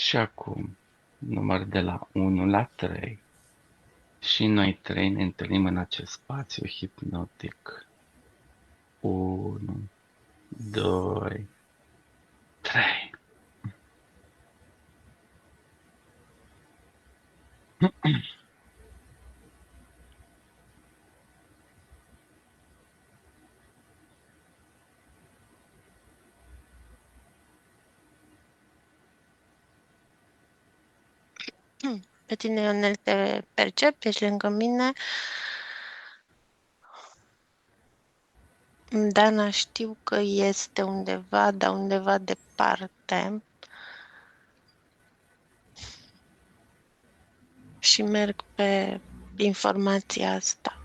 Și acum, număr de la 1 la 3 și noi trei ne întâlnim în acest spațiu hipnotic. 1, 2, 3. Pe tine, Ionel, te percep, ești lângă mine. Dana știu că este undeva, dar undeva departe. Și merg pe informația asta.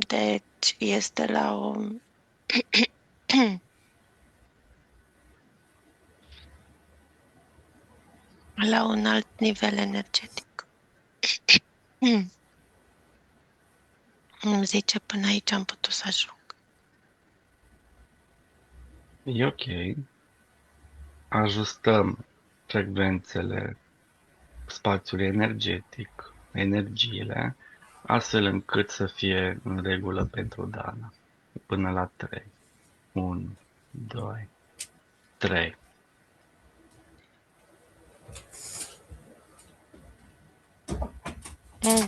Deci este la o la un alt nivel energetic. Îmi zice, până aici am putut să ajung. E ok. Ajustăm frecvențele spațiului energetic, energiile, astfel încât să fie în regulă pentru Dana. Până la 3. 1, 2, 3.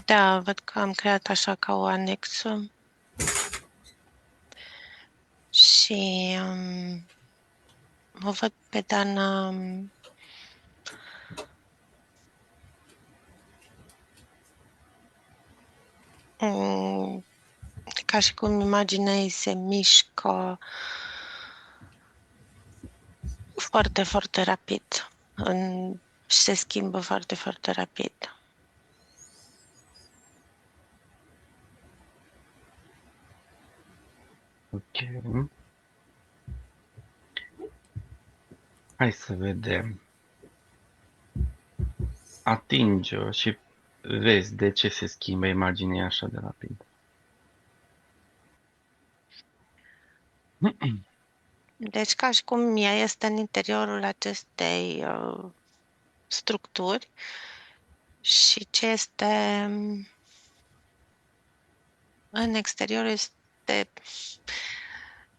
Da, văd că am creat așa ca o anexă și o văd pe Dana ca și cum imaginea ei se mișcă foarte, foarte rapid și se schimbă foarte, foarte rapid. Ok. Hai să vedem. Atinge-o și vezi de ce se schimbă imaginea așa de rapid. Deci, ca și cum ea este în interiorul acestei structuri și ce este în exterior este,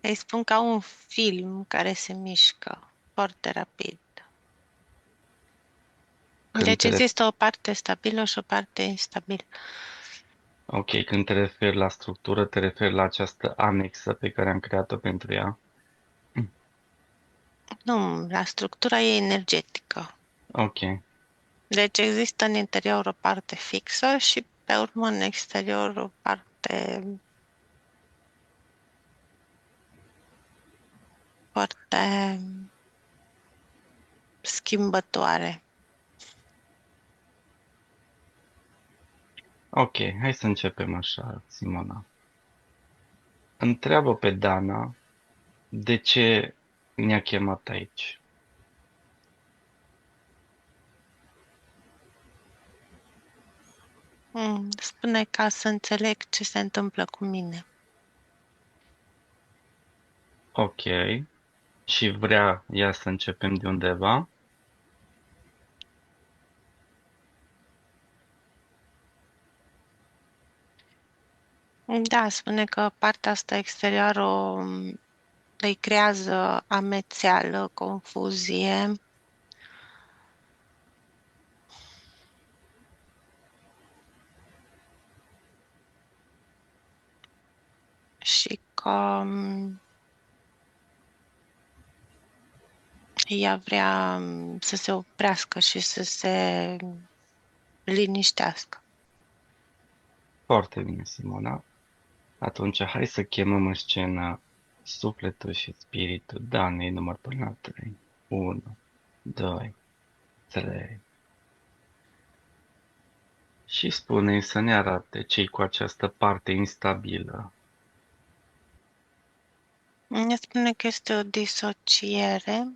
îi spun, ca un film care se mișcă foarte rapid. Când Deci te există o parte stabilă și o parte instabilă. Ok, când te referi la structură, te referi la această anexă pe care am creat-o pentru ea. Nu, la structura ei energetică. Ok, Deci există în interior o parte fixă și pe urmă în exterior o parte foarte schimbătoare. ok, hai să începem așa, Simona. Întreabă pe Dana de ce ne-a chemat aici. Spune ca să înțeleg ce se întâmplă cu mine. Ok, și vrea ea să începem de undeva. Da, spune că partea asta exterioară îi creează amețeală, confuzie și că ea vrea să se oprească și să se liniștească. Foarte bine, Simona. Atunci hai să chemăm în scenă sufletul și spiritul Danei, număr până la 3. 1, 2, 3. Și spune să ne arate ce cu această parte instabilă. Ne spune că este o disociere.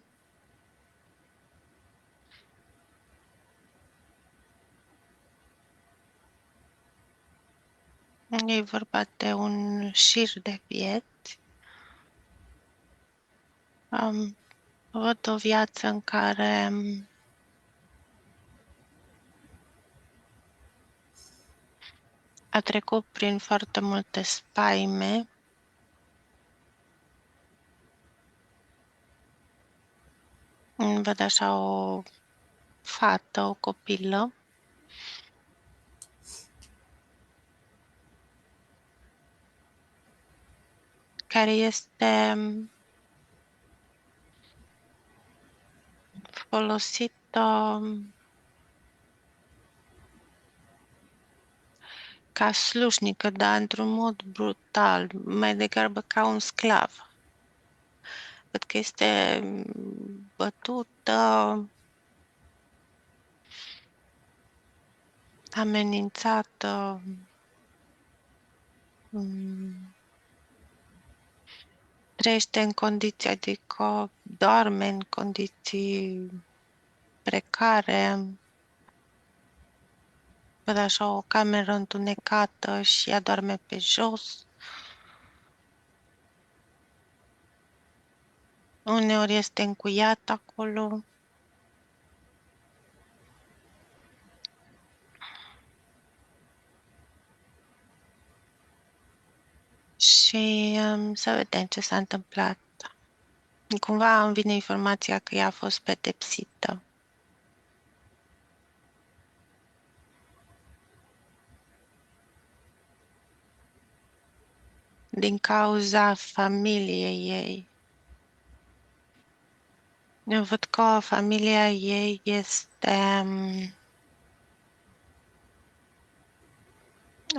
E vorba de un șir de vieți Văd o viață în care a trecut prin foarte multe spaime. Văd așa o fată, o copilă, care este folosită ca slujnică, dar într-un mod brutal, mai degrabă ca un sclav. Văd că este bătută, amenințată, trăiește în condiții, adică doarme în condiții precare. Văd așa o cameră întunecată și ea doarme pe jos. Uneori este încuiat acolo. Și să vedem ce s-a întâmplat. Cumva îmi vine informația că ea a fost pedepsită. Din cauza familiei ei. Eu văd că familia ei este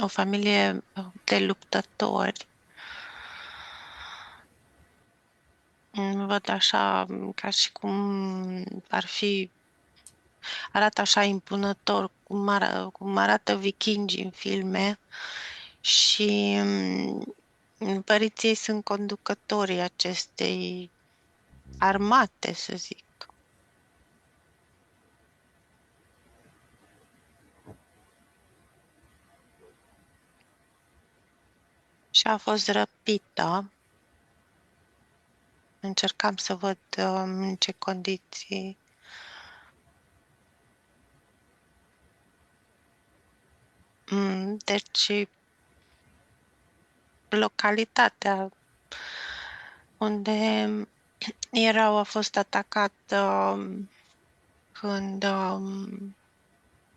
o familie de luptători. Văd așa ca și cum ar fi, arată așa impunător, cum arată vikingii în filme și părinții ei sunt conducătorii acestei armate, să zic. Și a fost răpită. Încercam să văd în ce condiții. Deci, localitatea unde erau a fost atacată când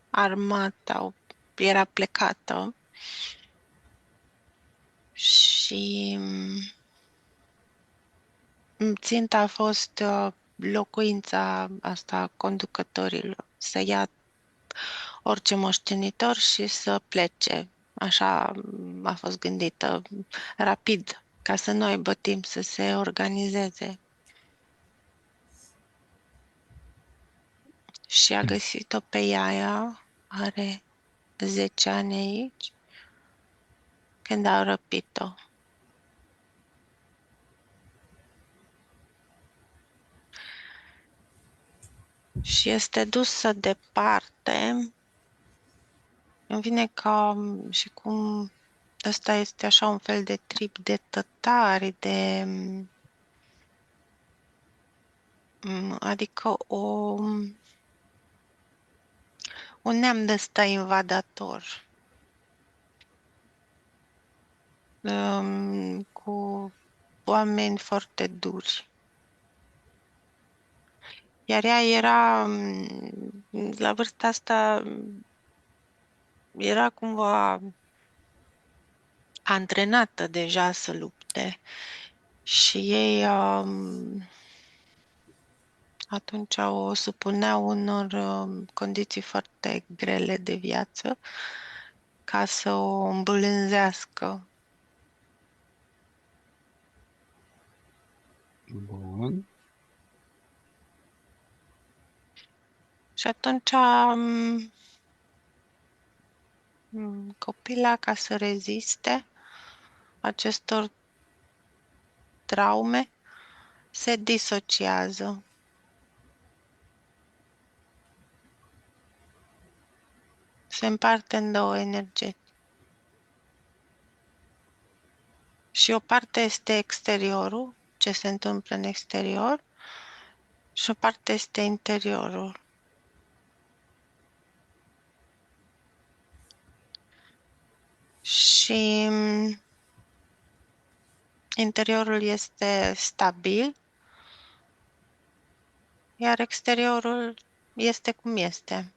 armata era plecată și ținta a fost locuința asta a conducătorilor, să ia orice moștenitor și să plece. Așa a fost gândită rapid, ca să nu aibă timp să se organizeze. Și a găsit-o pe ea, are 10 ani aici, când au răpit-o. Și este dusă departe. Îmi vine ca și cum ăsta este așa un fel de trip de tătari, de adică un neam de ăsta invadator. Cu oameni foarte duri. Iar ea era, la vârsta asta, era cumva antrenată deja să lupte. Și ei atunci o supuneau unor condiții foarte grele de viață ca să o îmbălânzească. Bun. Și atunci copila, ca să reziste acestor traume, se disociază. Se împarte în două energii. Și o parte este exteriorul, ce se întâmplă în exterior și o parte este interiorul. Și interiorul este stabil, iar exteriorul este cum este.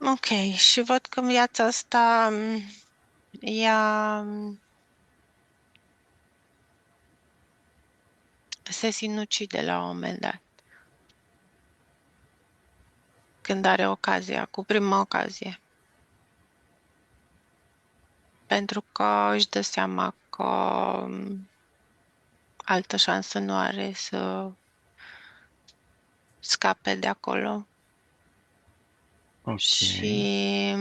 Ok, și văd că viața asta ea se sinucide la un moment dat. Când are ocazia, cu prima ocazie. Pentru că își dă seama că altă șansă nu are să scape de acolo. Ok. Și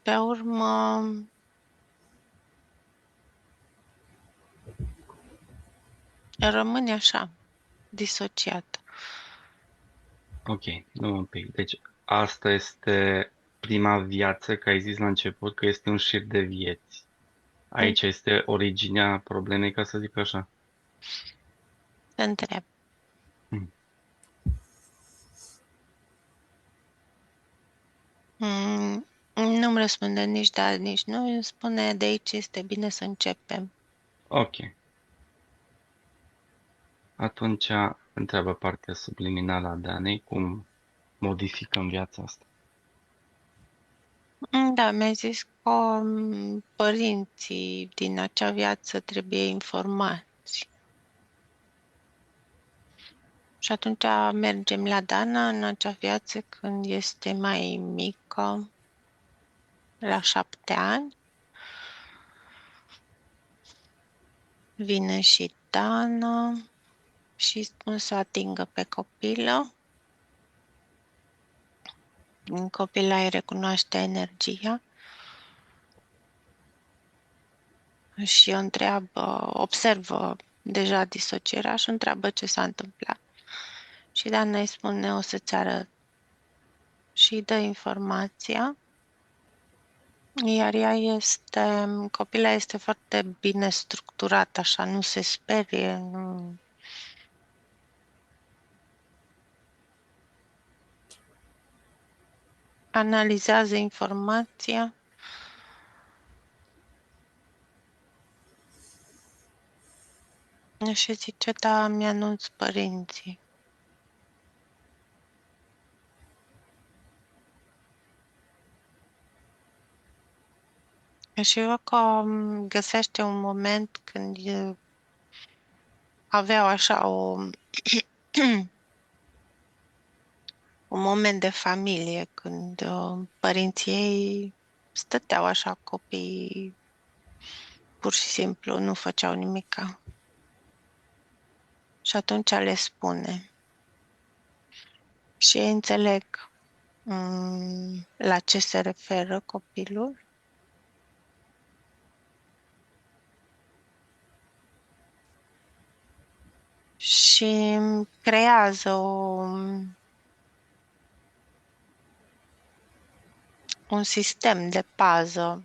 pe urmă rămâne așa, disociat. Ok, nu un pic. Deci asta este prima viață, că ai zis la început că este un șir de vieți. Mm, Aici este originea problemei, ca să zic așa. Te întreb. Mm. Nu-mi răspunde nici da, nici nu. Îmi spune de aici este bine să începem. Ok. Atunci întreabă partea subliminală a Danei cum modificăm viața asta. Da, mi-a zis că părinții din acea viață trebuie informați. Și atunci mergem la Dana în acea viață când este mai mică, la 7 ani. Vine și Dana și spun să o atingă pe copilă. Copila îi recunoaște energia și o întreabă, observă deja disocierea și întreabă ce s-a întâmplat. Și Dana îi spune, o să-ți arăt. Și îi dă informația, iar ea este, copila este foarte bine structurată, așa, nu se sperie, nu... Analizează informația și zice, da, mi-anunț părinții. Și văd că găsește un moment când aveau așa un moment de familie, când părinții ei stăteau așa, copiii pur și simplu nu făceau nimica. Și atunci le spune. Și ei înțeleg la ce se referă copilul. Și creează un sistem de pază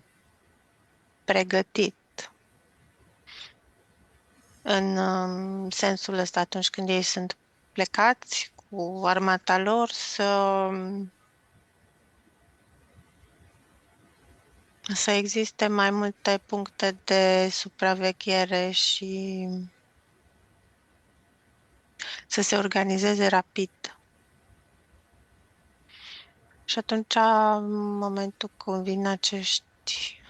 pregătit în sensul ăsta atunci când ei sunt plecați cu armata lor să existe mai multe puncte de supraveghere și să se organizeze rapid. Și atunci, în momentul când vin acești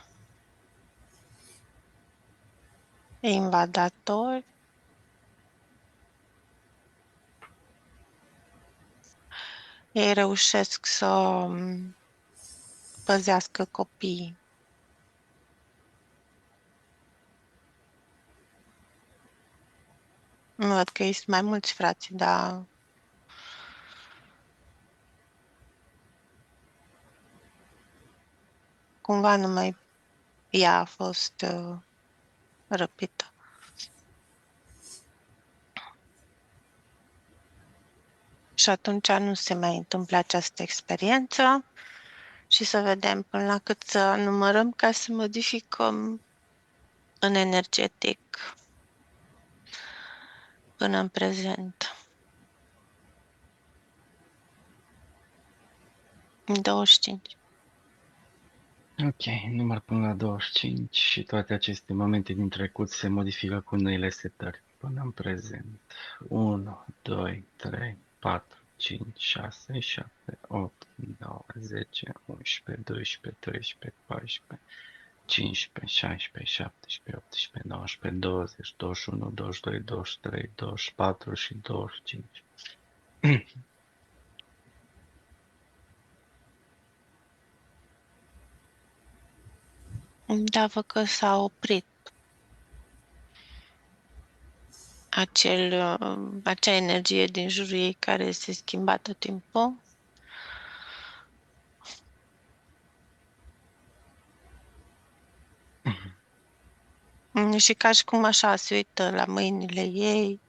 invadatori, ei reușesc să păzească copiii. Văd că sunt mai mulți frați, dar cumva numai ea a fost răpită. Și atunci nu se mai întâmplă această experiență și să vedem până la cât să numărăm ca să modificăm în energetic până în prezent. 25. Ok, număr până la 25 și toate aceste momente din trecut se modifică cu noile setări până în prezent. 1, 2, 3, 4, 5, 6, 7, 8, 9, 10, 11, 12, 13, 14, 15, 16, 17, 18, 19, 20, 21, 22, 23, 24 și 25. Da, văd că s-a oprit acea energie din jurul ei care se schimba tot timpul. Și ca și cum așa se uită la mâinile ei,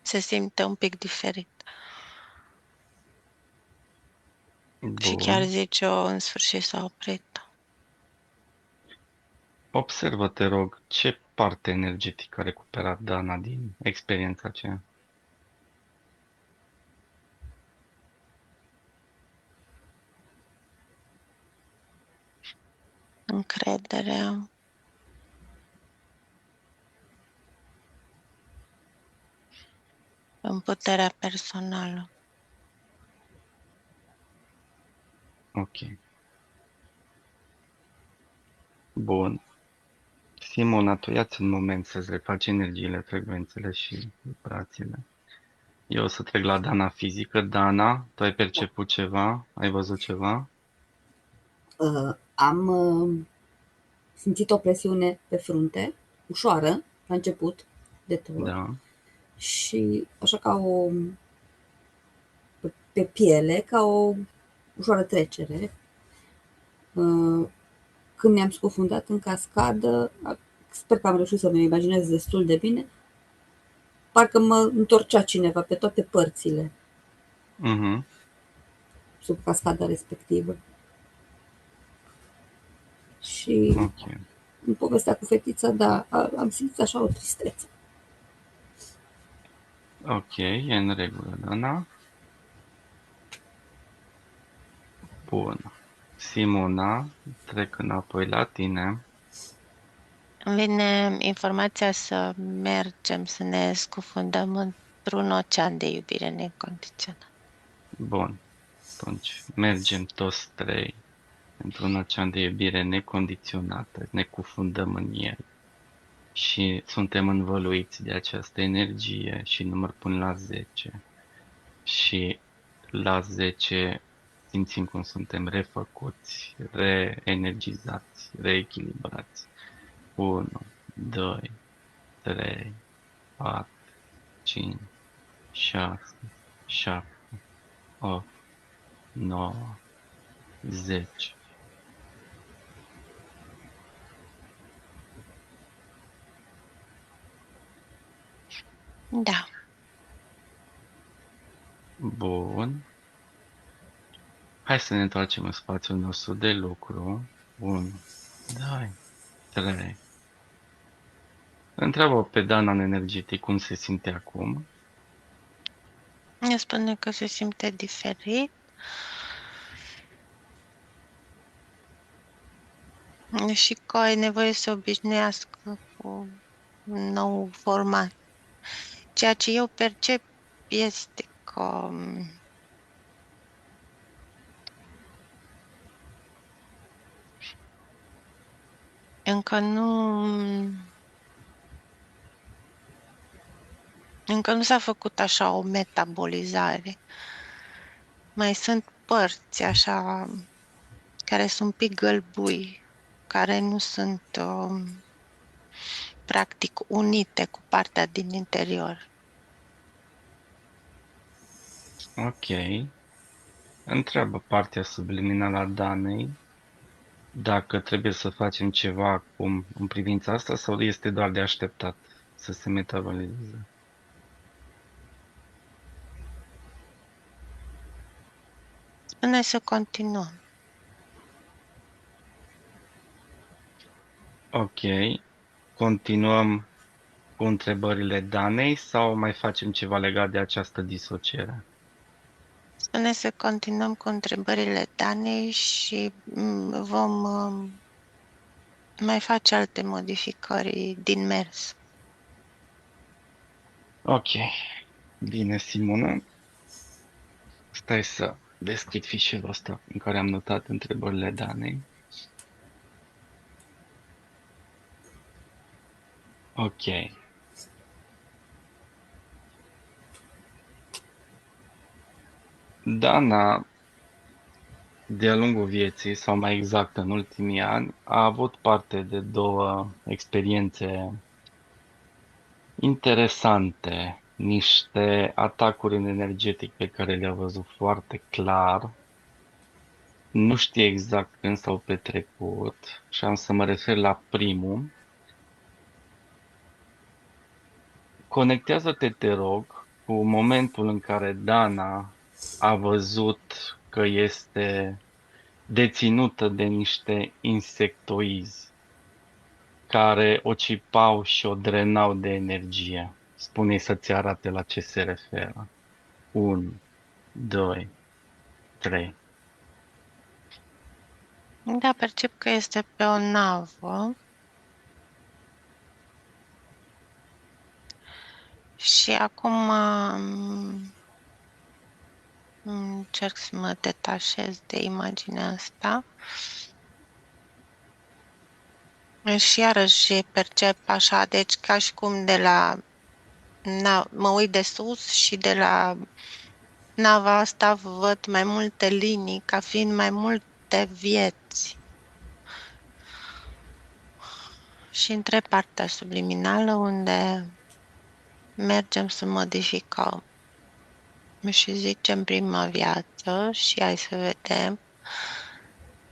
se simte un pic diferit. Și chiar Bun. zice-o, în sfârșit s-a oprit. Observă, te rog, ce parte energetică a recuperat Dana din experiența aceea. Încrederea, în puterea personală. Ok. Bun. Simona, tu ia-ți un moment să-ți refaci energiile, frecvențele și vibrațiile. Eu o să trec la Dana fizică. Dana, tu ai perceput ceva? Ai văzut ceva? Am simțit o presiune pe frunte, ușoară, la început de tot, Da. și așa ca o, pe piele, ca o ușoară trecere. Când ne-am scufundat în cascadă, sper că am reușit să-mi imaginez destul de bine, parcă mă întorcea cineva pe toate părțile Mhm. sub cascada respectivă. Și Ok. în povestea cu fetița, da, am simțit așa o tristețe. Ok, e în regulă, Dana. Bun. Simona, trec înapoi la tine. Îmi vine informația să mergem, să ne scufundăm într-un ocean de iubire necondiționată. Bun. Atunci, mergem toți trei într-un ocean de iubire necondiționată, ne cufundăm în el și suntem învăluiți de această energie și număr până la 10. Și la 10 simțim cum suntem refăcuți, reenergizați, reechilibrați. 1, 2, 3, 4, 5, 6, 7, 8, 9, 10. Da. Bun. Hai să ne întoarcem în spațiul nostru de lucru. 1, 2, 3. Întreabă pe Dana în energetic cum se simte acum. Ne spune că se simte diferit și că ai nevoie să se obișnuiască cu un nou format. Ceea ce eu percep este că încă nu s-a făcut așa o metabolizare. Mai sunt părți așa care sunt un pic gălbui, care nu sunt practic unite cu partea din interior. Ok. Întreabă partea subliminală a Danei dacă trebuie să facem ceva acum în privința asta sau este doar de așteptat să se metabolizeze. Spune să continuăm. Ok. Continuăm cu întrebările Danei sau mai facem ceva legat de această disociere? Spune să continuăm cu întrebările Danei și vom mai face alte modificări din mers. Ok. Bine, Simona. Stai să deschid fișierul ăsta în care am notat întrebările Danei. Ok. Dana, de-a lungul vieții, sau mai exact în ultimii ani, a avut parte de două experiențe interesante, niște atacuri în energetic pe care le-a văzut foarte clar. Nu știe exact când s-au petrecut și am să mă refer la primul. Conectează-te, te rog, cu momentul în care Dana a văzut că este deținută de niște insectoizi care o cipau și o drenau de energie. Spune să-ți arate la ce se referă. 1, 2, 3. Da, percep că este pe o navă și acum încerc să mă detașez de imaginea asta și iarăși percep așa, deci ca și cum de la mă uit de sus și de la nava asta văd mai multe linii ca fiind mai multe vieți. Și între partea subliminală unde mergem să modificăm și zicem prima viață și hai să vedem,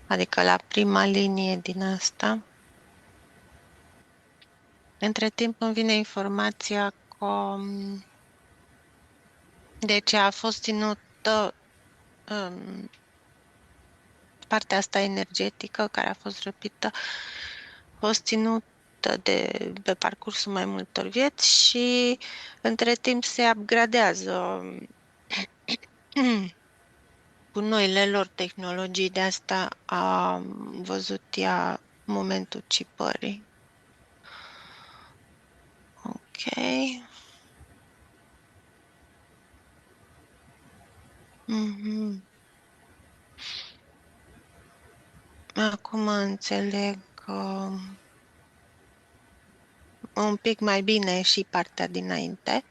adică la prima linie din asta. Între timp îmi vine informația că deci a fost ținută partea asta energetică care a fost răpită, a fost ținută pe parcursul mai multor vieți și între timp se upgradează cu noile lor tehnologii. De asta a văzut ea momentul cipării. Ok. Mhm. Acum înțeleg un pic mai bine și partea dinainte.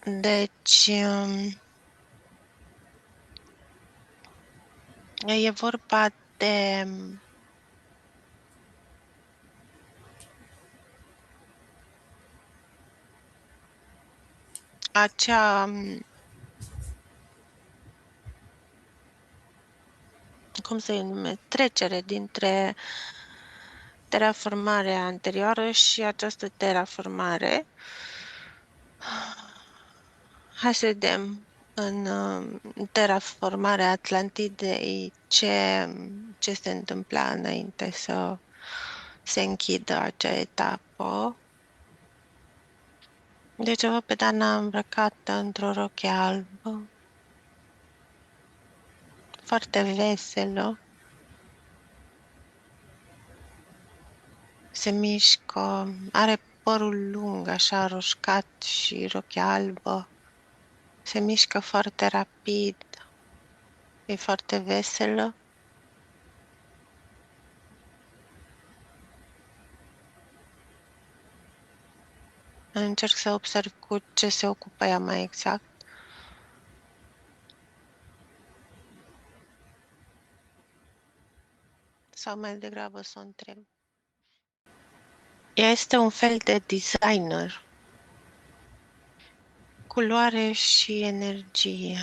Deci, e vorba de acea, cum să-i numesc, trecere dintre terraformarea anterioară și această terraformare. Hai să vedem în terraformarea Atlantidei ce se întâmpla înainte să se închidă acea etapă. Deci o văd pe Dana îmbrăcată într-o rochie albă, foarte veselă. Se mișcă, are părul lung, așa roșcat și rochia albă. Se mișcă foarte rapid, e foarte veselă. Încerc să observ cu ce se ocupă ea mai exact. Sau mai degrabă să o întreb. Ea este un fel de designer. Culoare și energie.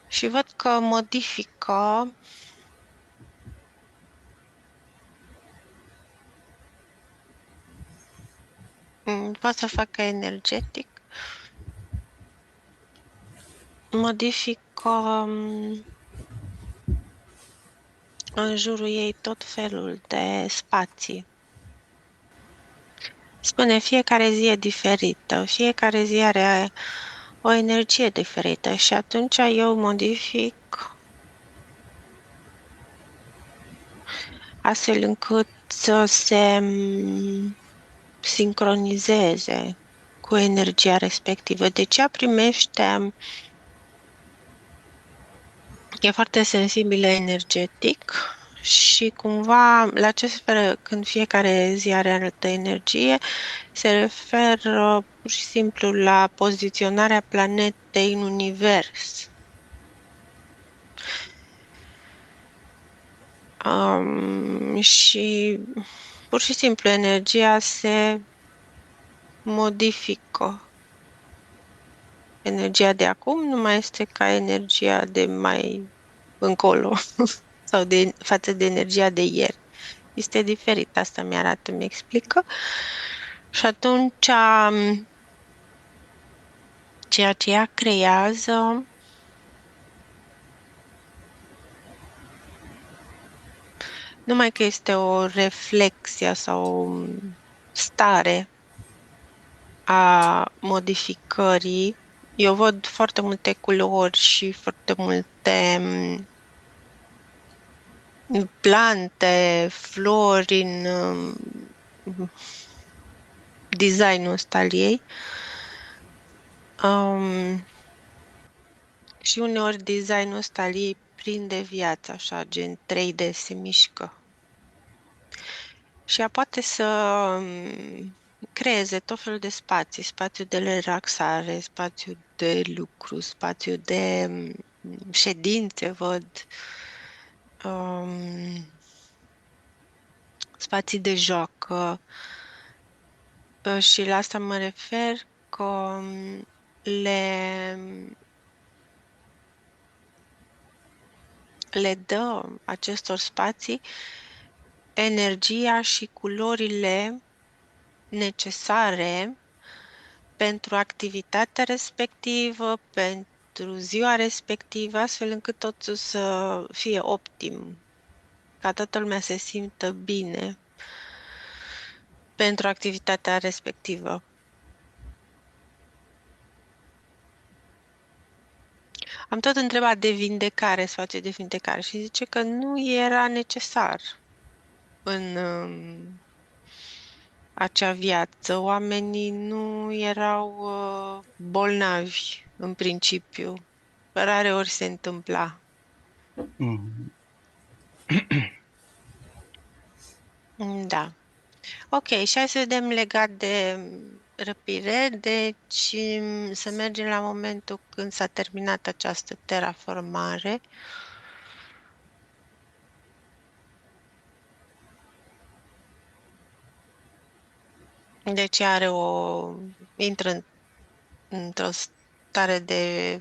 Și văd că modifică Pot să facă energetic. Modific în jurul ei tot felul de spații. Spune, fiecare zi e diferită, fiecare zi are o energie diferită și atunci eu modific astfel încât să se sincronizeze cu energia respectivă. Deci ea primește, e foarte sensibilă energetic și cumva la ce se referă când fiecare zi are altă energie, se referă pur și simplu la poziționarea planetei în univers. Și pur și simplu energia se modifică. Energia de acum nu mai este ca energia de mai încolo sau față de energia de ieri. Este diferit, asta mi-arată, mi-explică. Și atunci ceea ce ea creează numai că este o reflexie sau o stare a modificării. Eu văd foarte multe culori și foarte multe plante, flori în designul ăsta al ei. Și uneori designul ăsta al ei prinde viață, așa, gen 3D, se mișcă. Și ea poate să creeze tot felul de spații, spațiu de relaxare, spațiu de lucru, spațiu de ședințe, văd, spații de joacă. Și la asta mă refer că le dă acestor spații energia și culorile necesare pentru activitatea respectivă, pentru ziua respectivă, astfel încât totul să fie optim, ca toată lumea să se simtă bine pentru activitatea respectivă. Am tot întrebat de vindecare, spațiu de vindecare, și zice că nu era necesar în acea viață. Oamenii nu erau bolnavi în principiu. Rare ori se întâmpla. Mhm. Da. Ok, și hai să vedem legat de răpire. Deci să mergem la momentul când s-a terminat această terraformare. Deci intră într-o stare de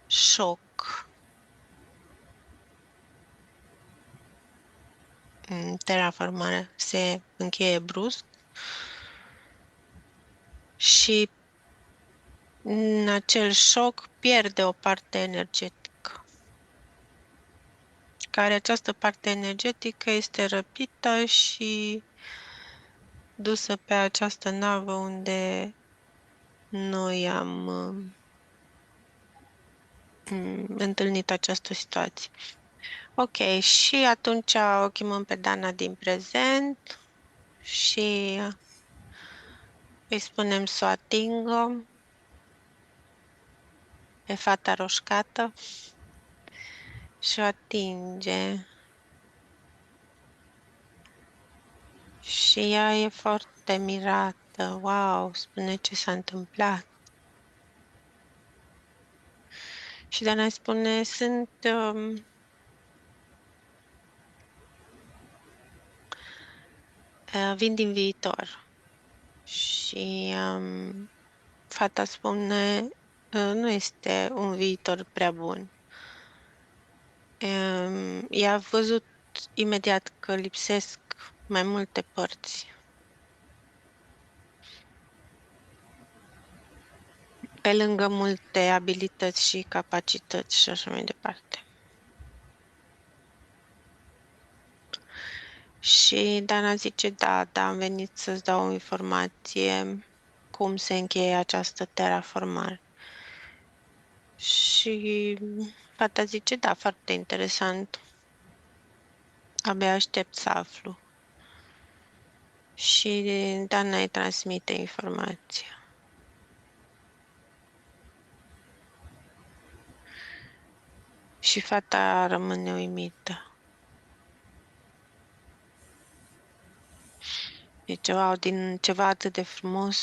șoc. Terraformarea se încheie brusc și în acel șoc pierde o parte energetică, care această parte energetică este răpită și dusă pe această navă unde noi am întâlnit această situație. Ok, și atunci o chemăm pe Dana din prezent și îi spunem să o atingă pe fata roșcată și o atinge. Și ea e foarte mirată. Wow, spune ce s-a întâmplat. Și Dana spune, vin din viitor. Și fata spune, nu este un viitor prea bun. Ea a văzut imediat că lipsesc mai multe părți. pe lângă multe abilități și capacități și așa mai departe. Și Dana zice, da, am venit să-ți dau o informație cum se încheie această terraformare. Și fata zice, da, foarte interesant. Abia aștept să aflu. Și Dana îi transmite informația. Și fata rămâne uimită. E ceva, din ceva atât de frumos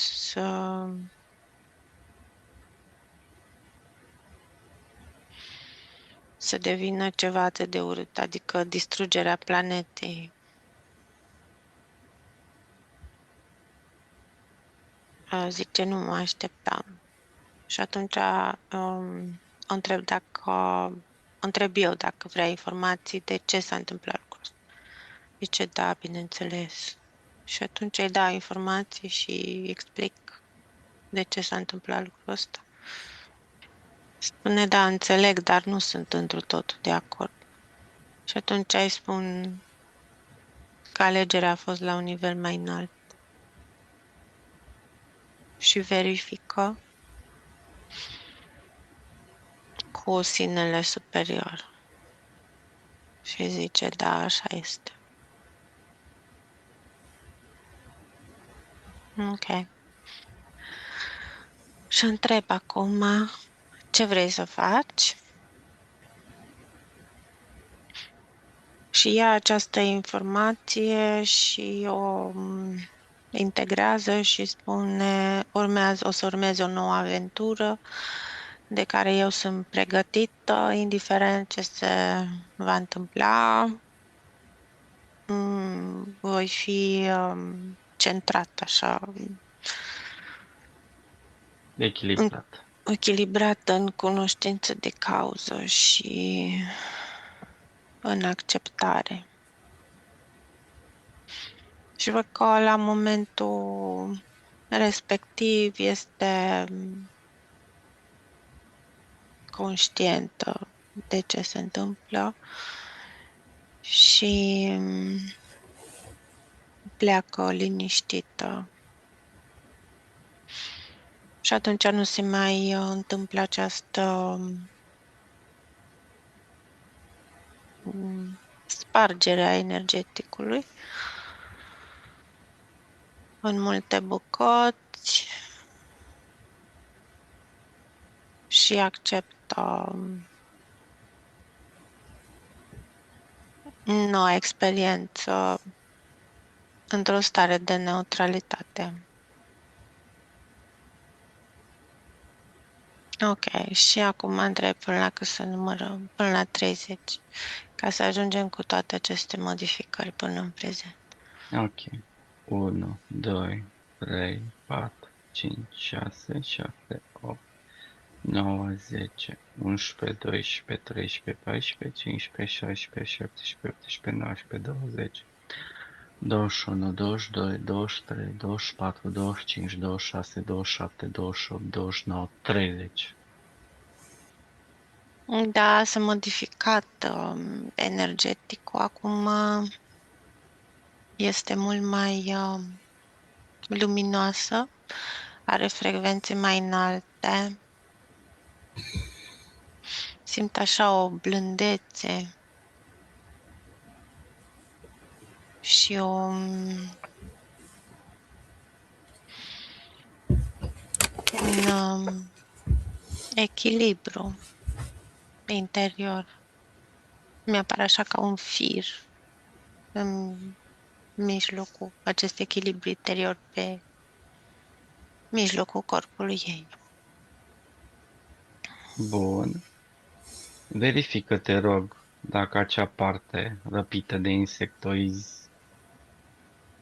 să devină ceva atât de urât, adică distrugerea planetei. Zice, nu mă așteptam. Și atunci o întreb eu dacă vrea informații de ce s-a întâmplat lucrul ăsta. Zice, da, bineînțeles. Și atunci îi dau informații și explic de ce s-a întâmplat lucrul ăsta. Spune, da, înțeleg, dar nu sunt întru totul de acord. Și atunci îi spun că alegerea a fost la un nivel mai înalt. Și verifică cu sinele superior. Și zice, da, așa este. Ok. Și întreb acum ce vrei să faci și ia această informație și o integrează și spune o să urmeze o nouă aventură de care eu sunt pregătită, indiferent ce se va întâmpla. Voi fi centrat așa, Echilibrat. echilibrată în cunoștință de cauză și în acceptare. Și văd că la momentul respectiv este conștientă de ce se întâmplă și pleacă liniștită. Și atunci nu se mai întâmplă această spargere a energeticului în multe bucăți și acceptă noua experiență într-o stare de neutralitate. Ok, și acum întreb până la cât să numărăm, până la 30, ca să ajungem cu toate aceste modificări până în prezent. Ok. 1, 2, 3, 4, 5, 6, 7, 8, 9, 10, 11, 12, 13, 14, 15, 16, 17, 18, 19, 20, 21, 22, 23, 24, 25, 26, 27, 28, 29, 30. Da, s-a modificat energeticul. Acum este mult mai luminoasă, are frecvențe mai înalte. Simt așa o blândețe și un echilibru interior. Mi-apare așa ca un fir în mijlocul acest echilibru interior pe mijlocul corpului ei. Bun. Verifică, te rog, dacă acea parte răpită de insectoizi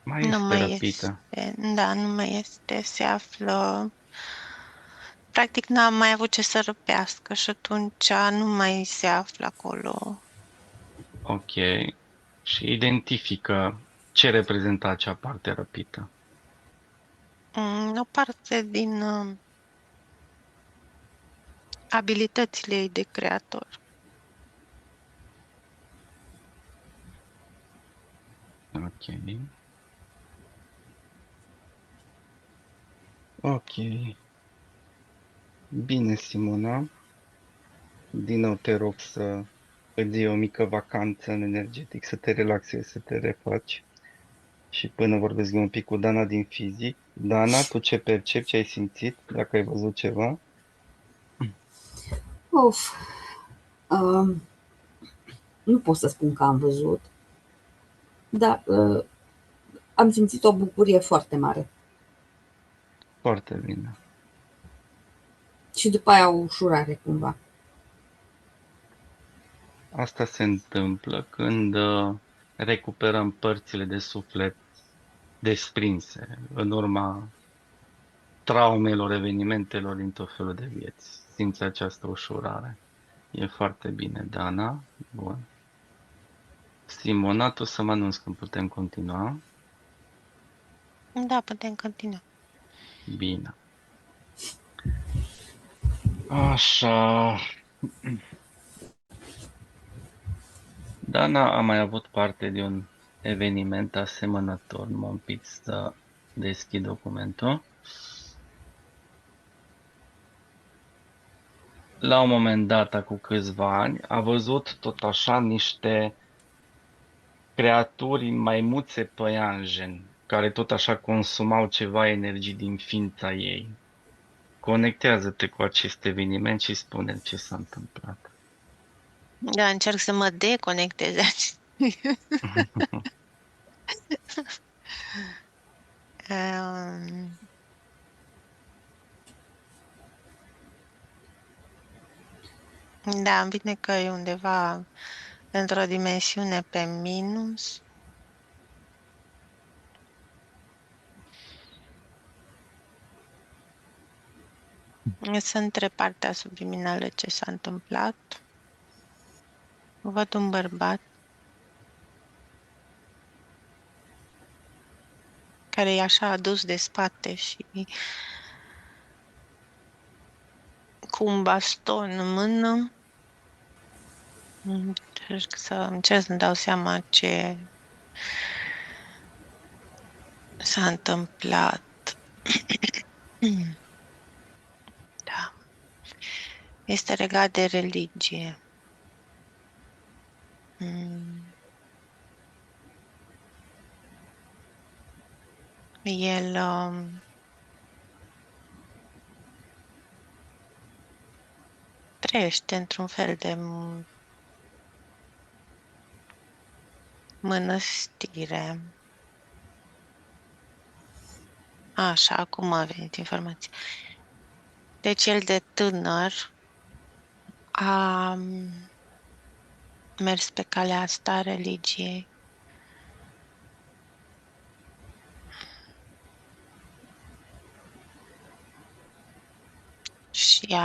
mai Nu este mai răpită. este, da, nu mai este, se află, practic n-am mai avut ce să răpească și atunci nu mai se află acolo. Ok. Și identifică ce reprezintă acea parte răpită. O parte din abilitățile ei de creator. Ok. Ok. Bine, Simona. Din nou te rog să îți iei o mică vacanță în energetic, să te relaxezi, să te refaci. Și până vorbesc eu un pic cu Dana din fizic. Dana, tu ce percepi, ce ai simțit, dacă ai văzut ceva? Of, um, nu pot să spun că am văzut, dar am simțit o bucurie foarte mare. Foarte bine. Și după aia o ușurare cumva. Asta se întâmplă când recuperăm părțile de suflet desprinse în urma traumelor, evenimentelor din tot felul de vieți. Simți această ușurare. E foarte bine, Dana. Bun. Simona, tu să mă anunț când putem continua. Da, putem continua. Bine. Așa. Dana a mai avut parte de un eveniment asemănător. Mă împit să deschid documentul. La un moment dat, cu câțiva ani, a văzut tot așa niște creaturi maimuțe păianjen, care tot așa consumau ceva energii din ființa ei. Conectează-te cu acest eveniment și spune ce s-a întâmplat. Da, încerc să mă deconectez. Um, Da, îmi vine că e undeva într-o dimensiune pe minus. Sunt între partea subliminală ce s-a întâmplat. Văd un bărbat care e așa adus de spate și cu un baston în mână. Încerc să-mi dau seama ce s-a întâmplat. Da. Este legat de religie. El trăiește într-un fel de mănăstire. Așa, acum a venit informația. Deci el de tânăr a mers pe calea asta a religiei. Și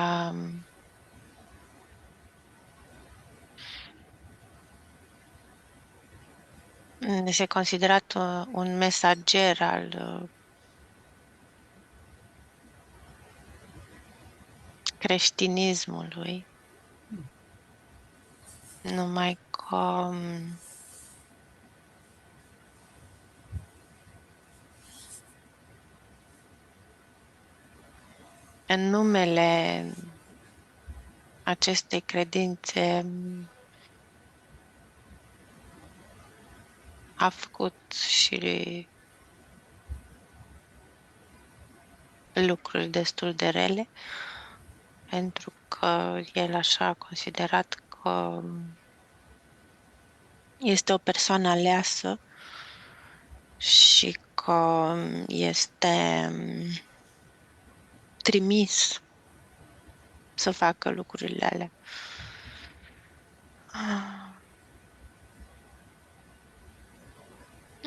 este considerat un mesager al creștinismului. Numai că în numele acestei credințe a făcut și lucruri destul de rele, pentru că el așa a considerat că este o persoană aleasă și că este trimis să facă lucrurile alea.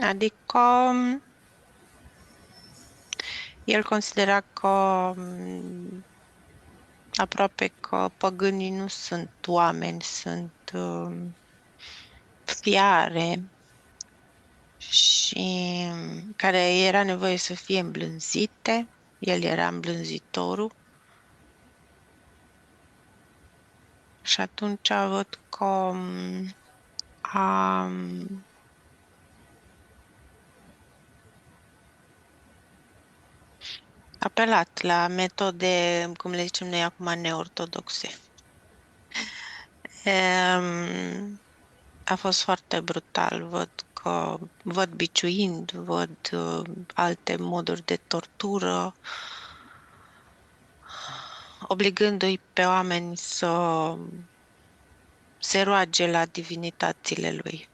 Adică el considera că aproape că păgânii nu sunt oameni, sunt fiare și care era nevoie să fie îmblânzite. El era îmblânzitorul. Și atunci văd că a apelat la metode, cum le zicem noi acum, neortodoxe. A fost foarte brutal. Văd biciuind, văd alte moduri de tortură, obligându-i pe oameni să se roage la divinitățile lui.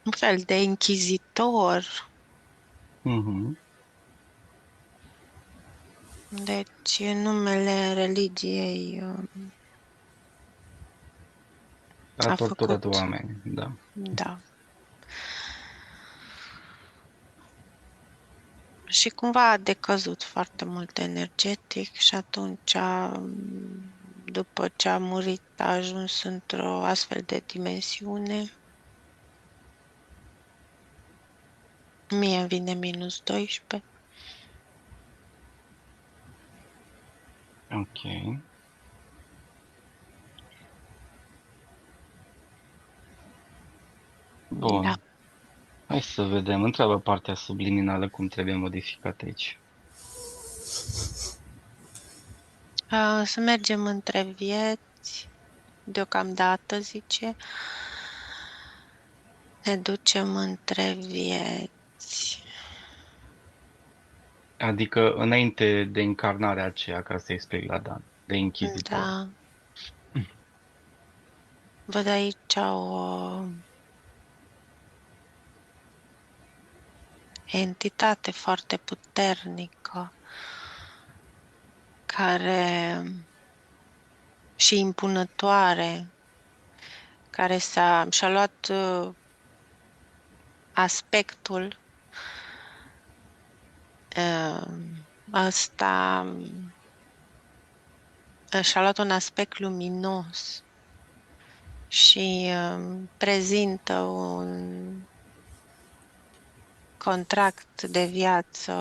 Un fel de inchizitor. Mhm. Deci, în numele religiei A a torturat făcut, oameni, da. da. Și cumva a decăzut foarte mult energetic și atunci, după ce a murit, a ajuns într-o astfel de dimensiune. Mie îmi vine -12. Ok. Da. Bun. Hai să vedem. Întreabă partea subliminală cum trebuie modificată aici. Să mergem între vieți, deocamdată, zice. Ne ducem între vieți. Adică înainte de încarnarea aceea, ca să explic la Dan, de inchizitor. Da. Văd aici o entitate foarte puternică care și impunătoare, care și-a luat aspectul ăsta, și-a luat un aspect luminos și prezintă un contract de viață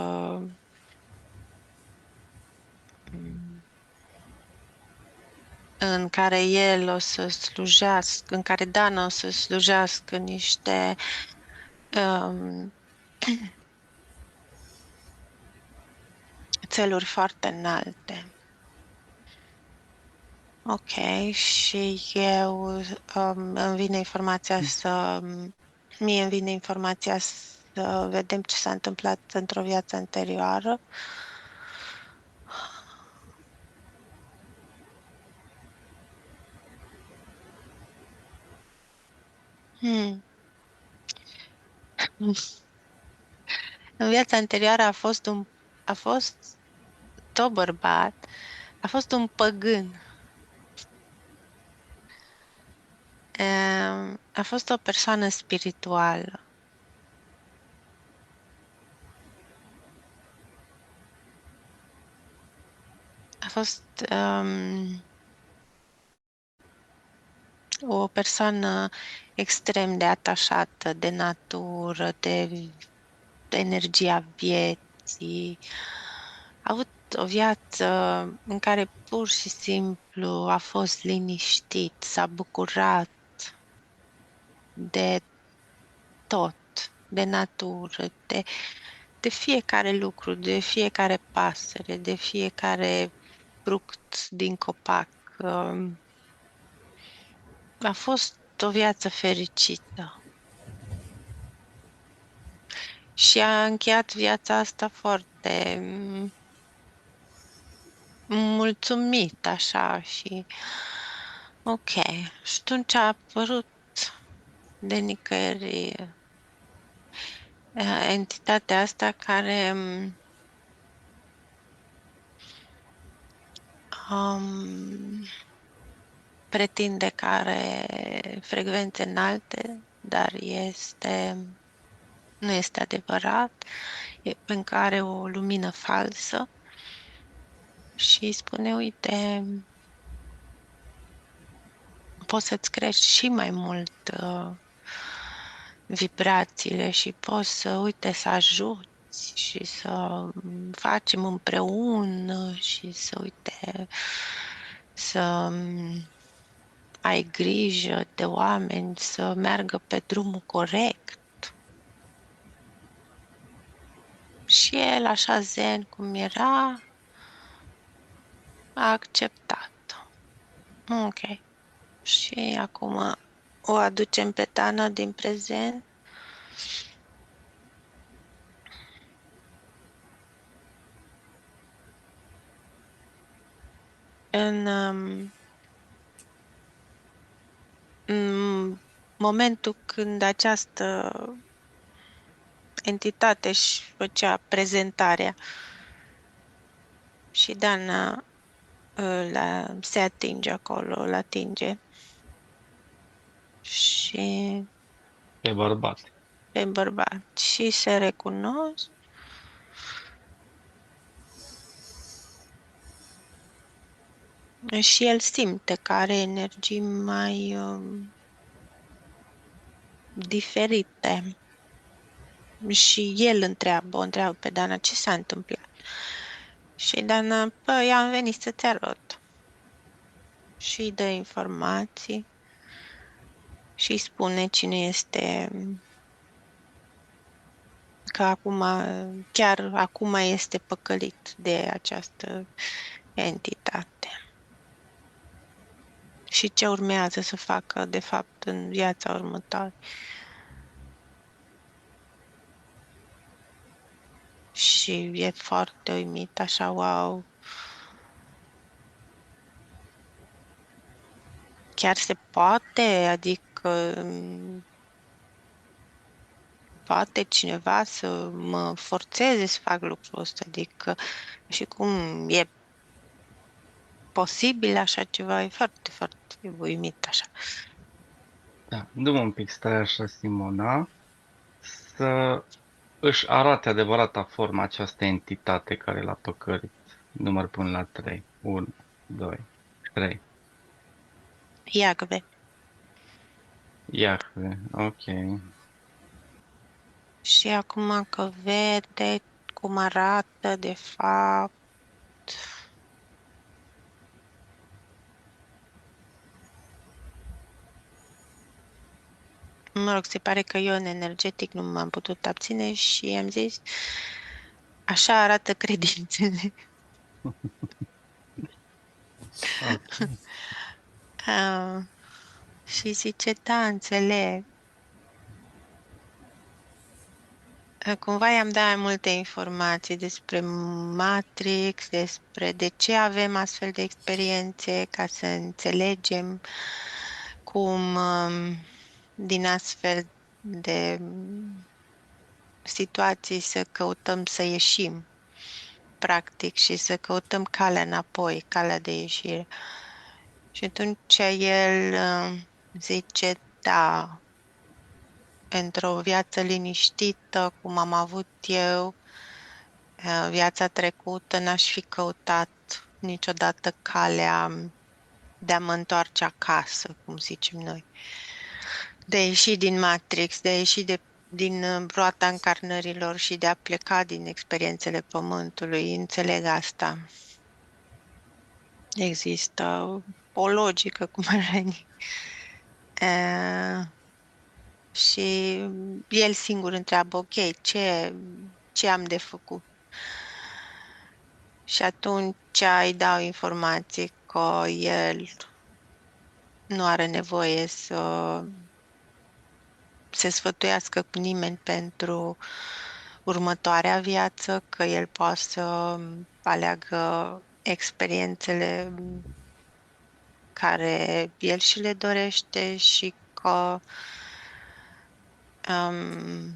în care el o să slujească, în care Dana o să slujească niște țeluri foarte înalte. Ok, și eu îmi vine informația mie îmi vine informația să vedem ce s-a întâmplat într-o viață anterioară. Hmm. În viața anterioară a fost tot bărbat, a fost un păgân. A fost o persoană spirituală. A fost o persoană extrem de atașată de natură, de energia vieții. A avut o viață în care pur și simplu a fost liniștit, s-a bucurat de tot, de natură, de fiecare lucru, de fiecare pasăre, de fiecare fruct din copac. A fost o viață fericită. Și a încheiat viața asta foarte mulțumit, așa, și ok. Și atunci a apărut de nicăieri entitatea asta care um, pretinde că are frecvențe înalte, dar nu este adevărat, pentru că are o lumină falsă și spune, uite, poți să-ți crești și mai mult vibrațiile și poți să, uite, să ajuți și să facem împreună și să, uite, să ai grijă de oameni, să meargă pe drumul corect. Și el, așa zen cum era, a acceptat. Ok. Și acum o aducem pe Tana din prezent. În momentul când această entitate își făcea prezentarea și Dana se atinge acolo, îl atinge și Pe bărbat. pe bărbat și se recunosc și el simte că are energii mai diferite. Și el o întreabă pe Dana ce s-a întâmplat. Și Dana, păi, am venit să-ți arăt. Și îi dă informații și îi spune cine este, că acum, chiar acum este păcălit de această entitate. Și ce urmează să facă, de fapt, în viața următoare. Și e foarte uimit, așa, wow, chiar se poate? Adică poate cineva să mă forțeze să fac lucrul ăsta? Adică și cum e posibil așa ceva? E foarte, foarte uimit așa. Da, dă-mă un pic, stai așa, Simona, să își arate adevărata formă această entitate care l-a păcălit. Număr până la 3. 1, 2, 3. Iacve. Iahve, ok. Și acum că vede cum arată de fapt, mă rog, se pare că eu în energetic nu m-am putut abține și am zis așa arată credințele. Ok. Ah, și zice, da, înțeleg. Cumva i-am dat mai multe informații despre Matrix, despre de ce avem astfel de experiențe, ca să înțelegem cum din astfel de situații să căutăm să ieșim, practic, și să căutăm calea înapoi, calea de ieșire. Și atunci el zice, da, într-o viață liniștită, cum am avut eu, viața trecută, n-aș fi căutat niciodată calea de a mă întoarce acasă, cum zicem noi. De a ieși din Matrix, de a ieși din roata încarnărilor și de a pleca din experiențele Pământului. Înțeleg asta. Există o logică, cum ar veni. Și el singur întreabă, ok, ce am de făcut? Și atunci îi dau informații că el nu are nevoie să se sfătuiască cu nimeni pentru următoarea viață, că el poate să aleagă experiențele care el și le dorește și că um,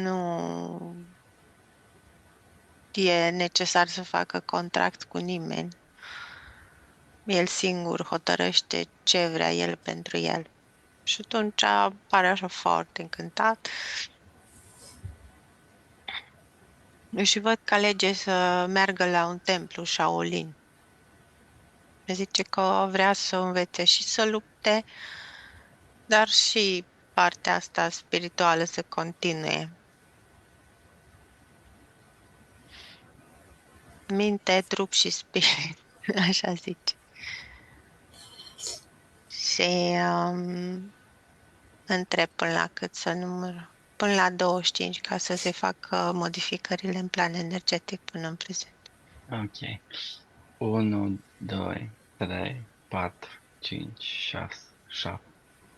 nu e necesar să facă contract cu nimeni. El singur hotărăște ce vrea el pentru el. Și atunci pare așa foarte încântat. Și văd că alege să meargă la un templu Shaolin. Zice că vrea să învețe și să lupte, dar și partea asta spirituală să continue. Minte, trup și spirit, așa zice. Și întreb până la cât să număr. Până la 25, ca să se facă modificările în plan energetic până în prezent. Ok. 1, 2, 3, 4, 5, 6, 7,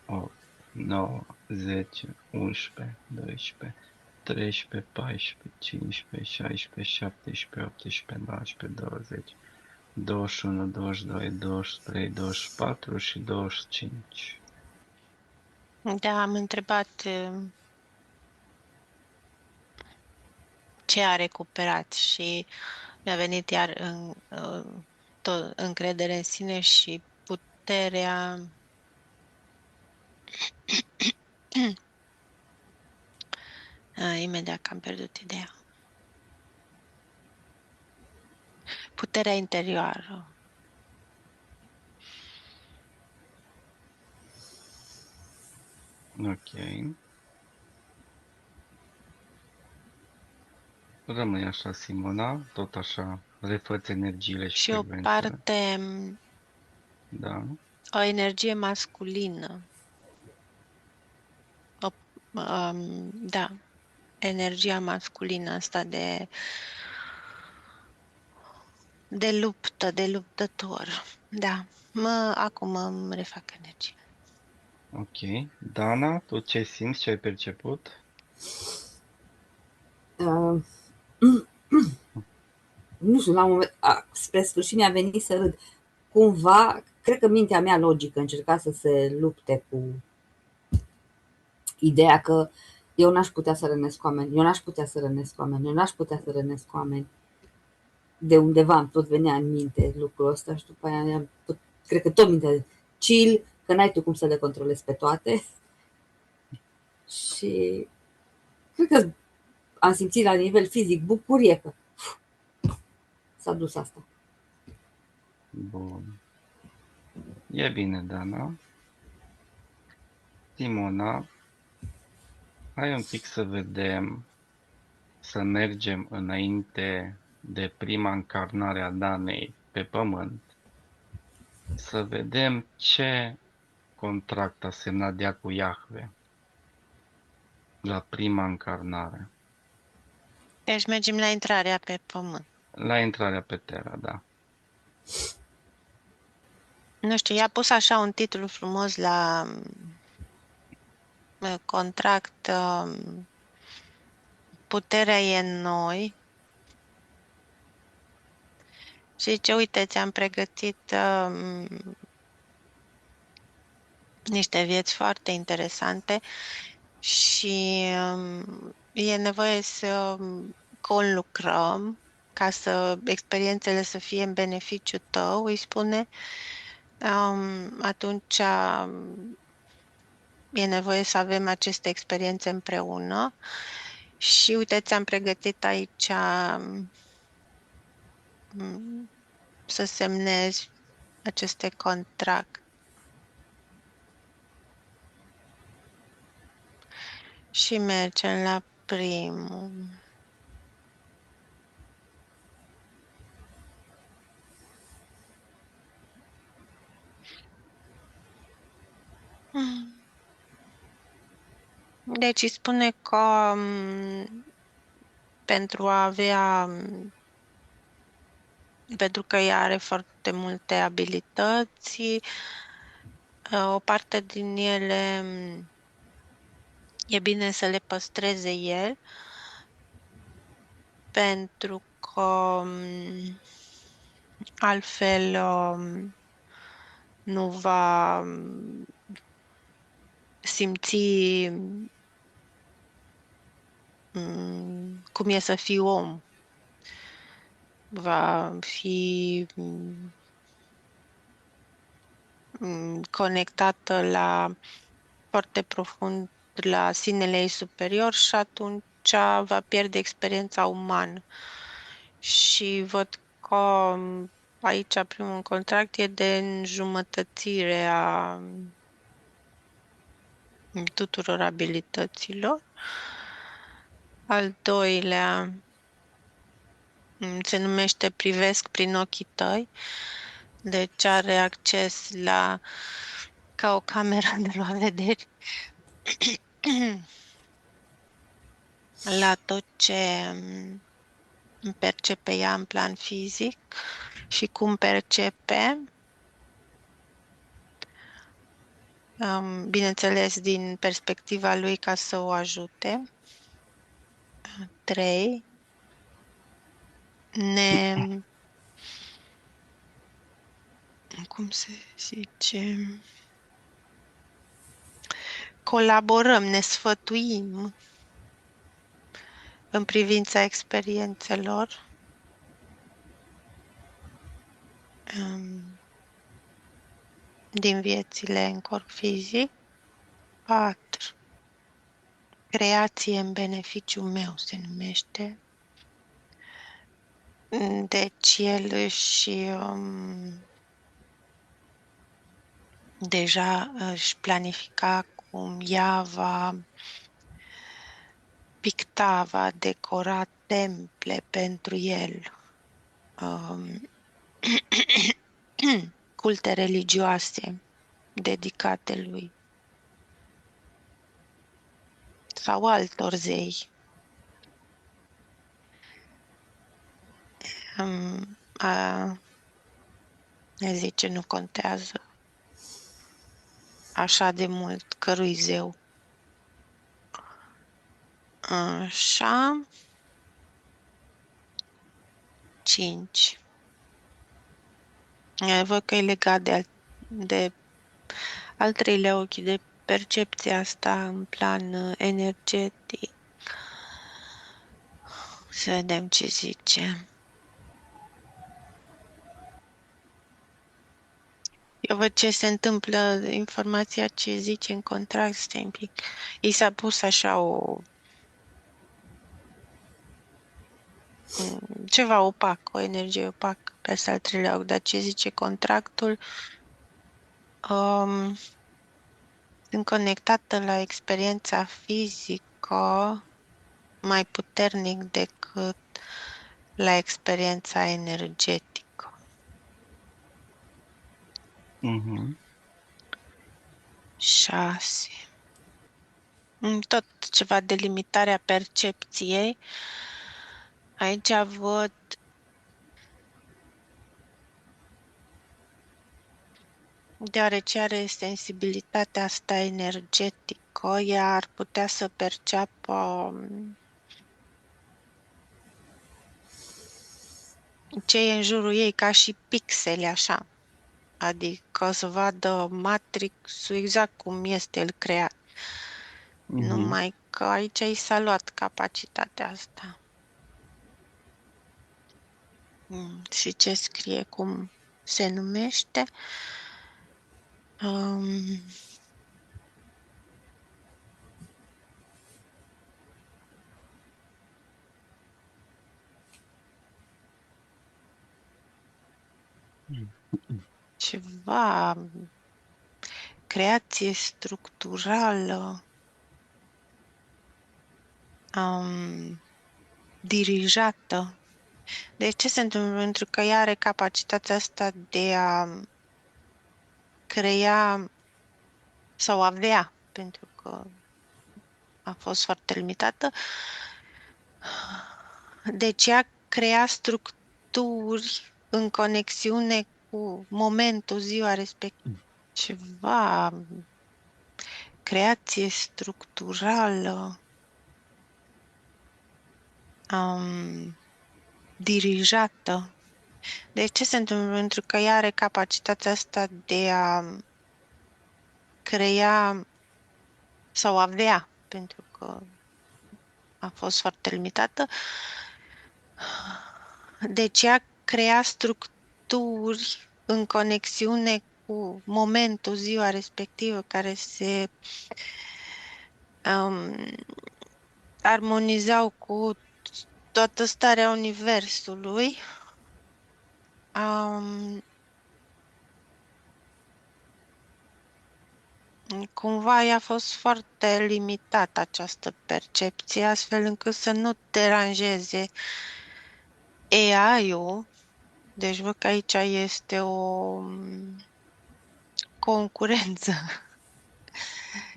8, 9, 10, 11, 12, 13, 14, 15, 16, 17, 18, 19, 20, 21, 22, 23, 24 și 25. Da, am întrebat ce a recuperat și mi-a venit iar tot încredere în sine și puterea imediat că am pierdut ideea. Puterea interioară. Ok. Rămâi așa, Simona, tot așa, refăți energiile și Și o frecvențele. parte, Da. o energie masculină. Da, energia masculină asta de luptă, de luptător. Da, acum îmi refac energia. Ok. Dana, tu ce simți, ce ai perceput? Uh, nu știu, la un moment, spre sfârșit mi-a venit să râd. Cumva, cred că mintea mea logică încerca să se lupte cu ideea că eu n-aș putea să rănesc oameni, eu n-aș putea să rănesc oameni, eu n-aș putea să rănesc oameni. De undeva îmi tot venea în minte lucrul ăsta și după aia cred că tot mintea chill, că n-ai tu cum să le controlezi pe toate. Și cred că am simțit la nivel fizic bucurie că s-a dus asta. Bun. E bine, Dana. Simona, hai un pic să vedem, să mergem înainte de prima încarnare a Danei pe pământ, să vedem ce contract a semnat ea cu Iahve la prima încarnare, Deci mergem la intrarea pe pământ. la intrarea pe Terra, da. Nu știu, i-a pus așa un titlu frumos la contract, puterea e în noi. Și ce, uite, ți-am pregătit niște vieți foarte interesante și e nevoie să conlucrăm ca să experiențele să fie în beneficiu tău, îi spune. Atunci e nevoie să avem aceste experiențe împreună și uite, ți-am pregătit aici să semnezi aceste contracte. Și mergem la primul. Deci îi spune că pentru a avea, pentru că ea are foarte multe abilități, o parte din ele e bine să le păstreze el, pentru că altfel nu va simți cum e să fii om. Va fi conectată la foarte profund la sinele ei superior și atunci va pierde experiența umană. Și văd că aici primul contract e de înjumătățire a tuturor abilităților. Al doilea Se numește Privesc prin ochii tăi. Deci are acces ca o cameră de luat vederi la tot ce percepe ea în plan fizic și cum percepe, bineînțeles, din perspectiva lui ca să o ajute. 3. Cum se zice? Colaborăm, ne sfătuim în privința experiențelor. Din viețile în corp fizic. 4. Creație în beneficiul meu se numește. Deci el deja își planifica cum ea va picta, va decora temple pentru el, culte religioase dedicate lui sau altor zei. Ne zice, nu contează așa de mult cărui zeu. Așa. 5. Văd că e legat de al treilea ochi, de percepția asta în plan energetic. Să vedem ce zice. Eu văd ce se întâmplă, informația ce zice în contract, stai un pic. I s-a pus așa ceva opac, o energie opacă pe asta al treilea ochi, dar ce zice contractul? Sunt conectată la experiența fizică mai puternic decât la experiența energetică. 6. Tot ceva de limitarea percepției. Aici văd deoarece are sensibilitatea asta energetică, ea ar putea să perceapă ce e în jurul ei ca și pixele, așa. Adică să vadă Matrix-ul exact cum este el creat. Numai că aici i s-a luat capacitatea asta. Și ce scrie, cum se numește? Ceva creație structurală, dirijată. De ce se întâmplă? Pentru că ea are capacitatea asta de a crea sau avea, pentru că a fost foarte limitată. Deci ea crea structuri în conexiune cu momentul, ziua respectivă. Ceva creație structurală, dirijată. De ce se întâmplă? Pentru că ea are capacitatea asta de a crea sau avea, pentru că a fost foarte limitată. Deci ea crea structuri în conexiune cu momentul, ziua respectivă, care se armonizau cu toată starea Universului. Cumva ea a fost foarte limitată această percepție, astfel încât să nu deranjeze AI-ul, deci văd că aici este o concurență.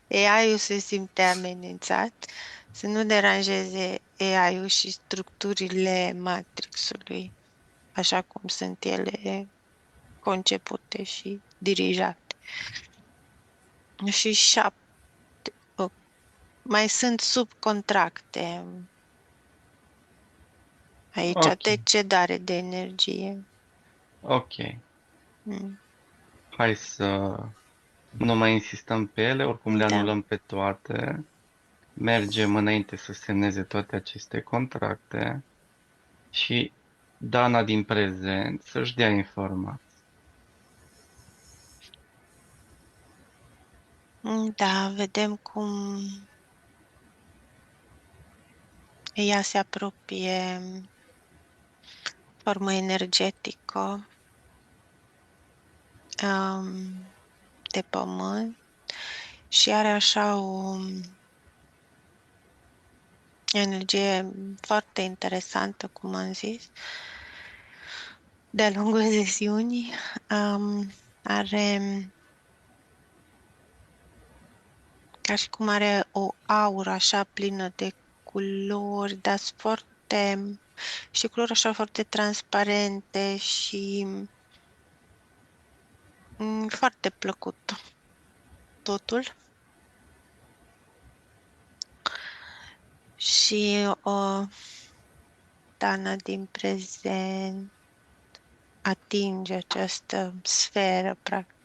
AI-ul se simte amenințat, să nu deranjeze AI-ul și structurile Matrix-ului, așa cum sunt ele concepute și dirijate. Și mai sunt subcontracte aici Ok, de cedare de energie. ok. Mm. Hai să nu mai insistăm pe ele, oricum le Da. anulăm pe toate. Mergem înainte să semneze toate aceste contracte și Dana din prezent să-și dea informații. Da, vedem cum ea se apropie formă energetică um, de pământ și are așa o energie foarte interesantă, cum am zis, de-a lungul sesiunii. Are ca și cum are o aură așa plină de culori, dar sunt foarte și culori așa foarte transparente și foarte plăcut totul. Și o Dana din prezent atinge această sferă, practic.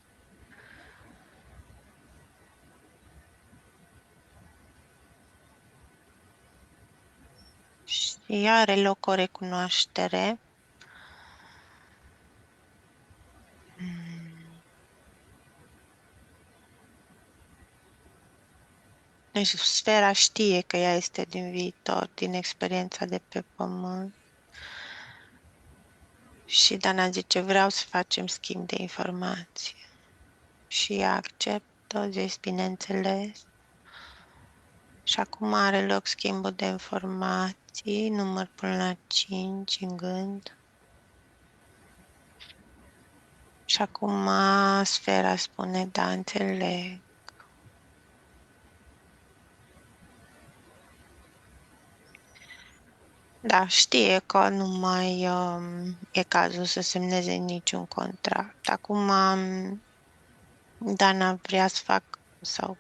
Și are loc o recunoaștere. Deci sfera știe că ea este din viitor, din experiența de pe pământ. Și Dana zice, vreau să facem schimb de informații. Și ea acceptă, zis, bineînțeles. Și acum are loc schimbul de informații, număr până la 5 în gând. Și acum sfera spune, da, înțeleg. Da, știe că nu mai e cazul să semneze niciun contract. Acum Dana vrea să facă, sau,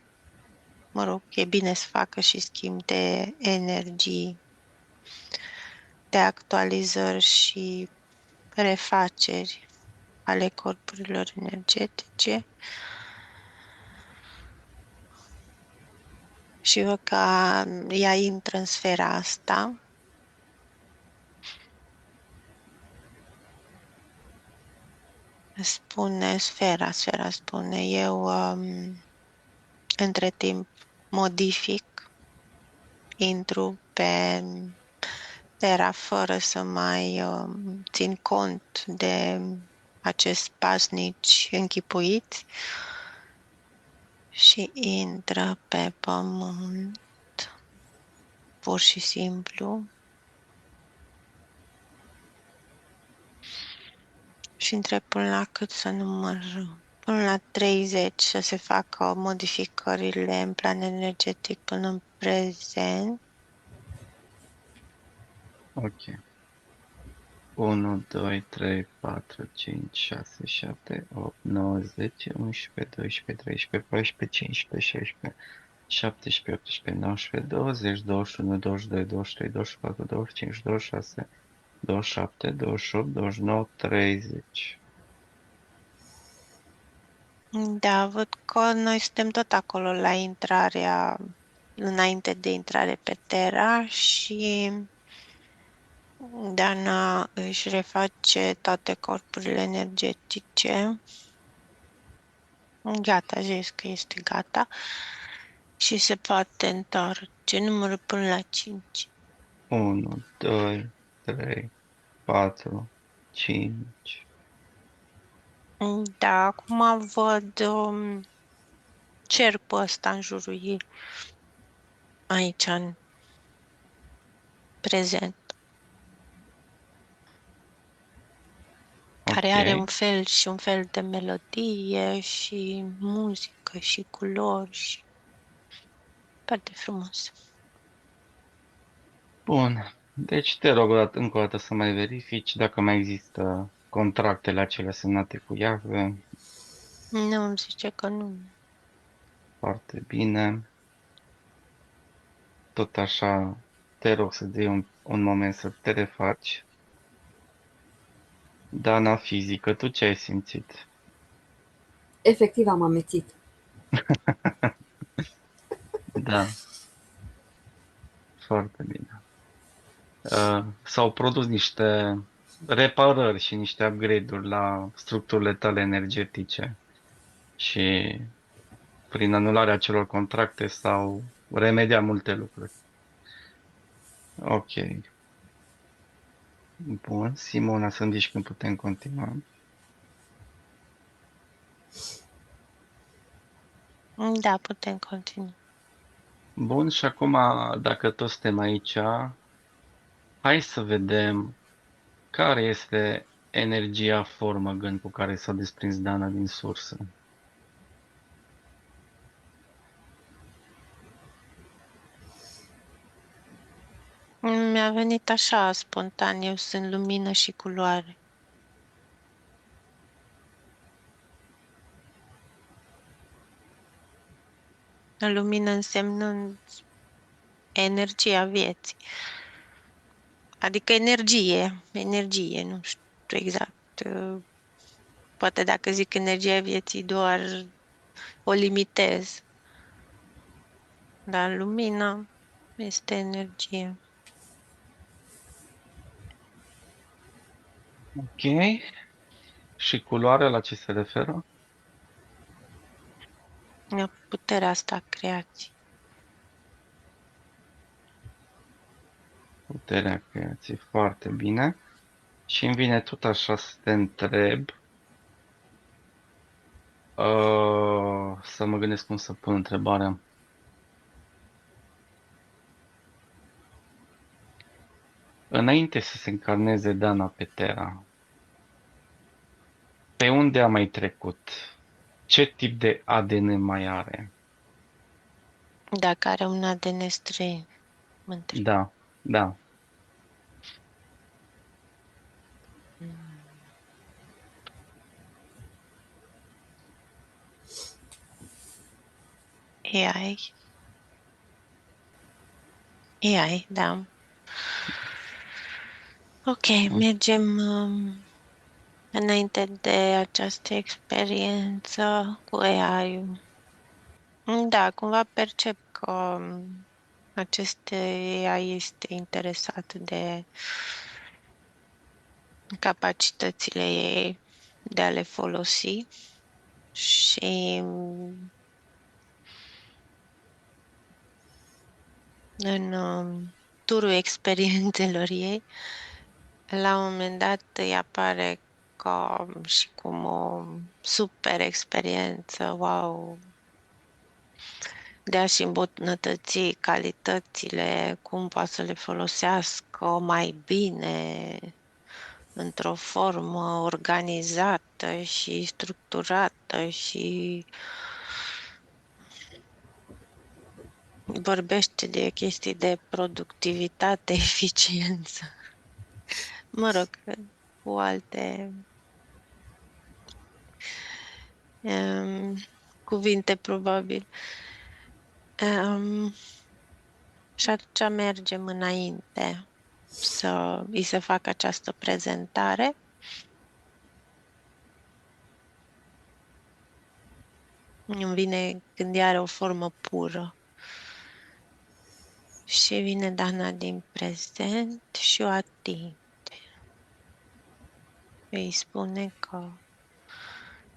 mă rog, e bine să facă și schimb de energii, de actualizări și refaceri ale corpurilor energetice. Și văd că ea intră în sfera asta. Spune sfera spune, eu între timp modific, intru pe sfera fără să mai țin cont de acest pasnici închipuiți și intră pe pământ, pur și simplu. Și întreb până la cât să număr, până la 30 să se facă modificările în plan energetic până în prezent. Ok. 1, 2, 3, 4, 5, 6, 7, 8, 9, 10, 11, 12, 13, 14, 15, 16, 17, 18, 19, 20, 21, 22, 23, 24, 25, 26, 27, 28, 29, 30. Da, văd că noi suntem tot acolo la intrarea, înainte de intrare pe Terra și Dana își reface toate corpurile energetice. Gata, a zis că este gata și se poate întoarce numărul până la 5. 1, 2, 3, 4, 5. Da, acum văd cercul ăsta în jurul ei, aici în prezent. care are un Ok. fel și un fel de melodie și muzică și culori și foarte frumos. Bun. Deci te rog încă o dată să mai verifici dacă mai există contractele acelea semnate cu Iahve. Nu îmi zice că nu. Foarte bine. Tot așa, te rog să dai un moment să te refaci. Dana fizică, tu ce ai simțit? Efectiv am amețit. Da, foarte bine. S-au produs niște reparări și niște upgrade-uri la structurile tale energetice și prin anularea celor contracte s-au remediat multe lucruri. Ok. Bun. Simona, să-mi zici când putem continua. Da, putem continua. Bun, și acum, dacă toți suntem aici, hai să vedem care este energia formă gând cu care s-a desprins Dana din sursă. Mi-a venit așa, spontan, eu sunt lumină și culoare. Lumină însemnând energia vieții. Adică energie, nu știu exact. Poate dacă zic energia vieții doar o limitez, dar lumina este energie. Ok. Și culoarea la ce se referă? Puterea asta a creației. Puterea creației. Foarte bine. Și îmi vine tot așa să te întreb, să mă gândesc cum să pun întrebarea. Înainte să se încarneze Dana pe Terra, pe unde a mai trecut? Ce tip de ADN mai are? Dacă are un ADN străin, mă întreb. Da, da. Mm. AI. AI, da. Ok, mergem înainte de această experiență cu AI-ul. Da, cumva percep că acest AI este interesat de capacitățile ei de a le folosi și în turul experiențelor ei, la un moment dat îi apare ca și cum o super experiență, wow, de a-și îmbunătăți calitățile, cum poate să le folosească mai bine, într-o formă organizată și structurată și vorbește de chestii de productivitate, eficiență. Mă rog, cu alte um, cuvinte, probabil. Um, și atunci mergem înainte să îi se facă această prezentare. Îmi vine când ea are o formă pură. Și vine Dana din prezent și o atinge. Îi spune că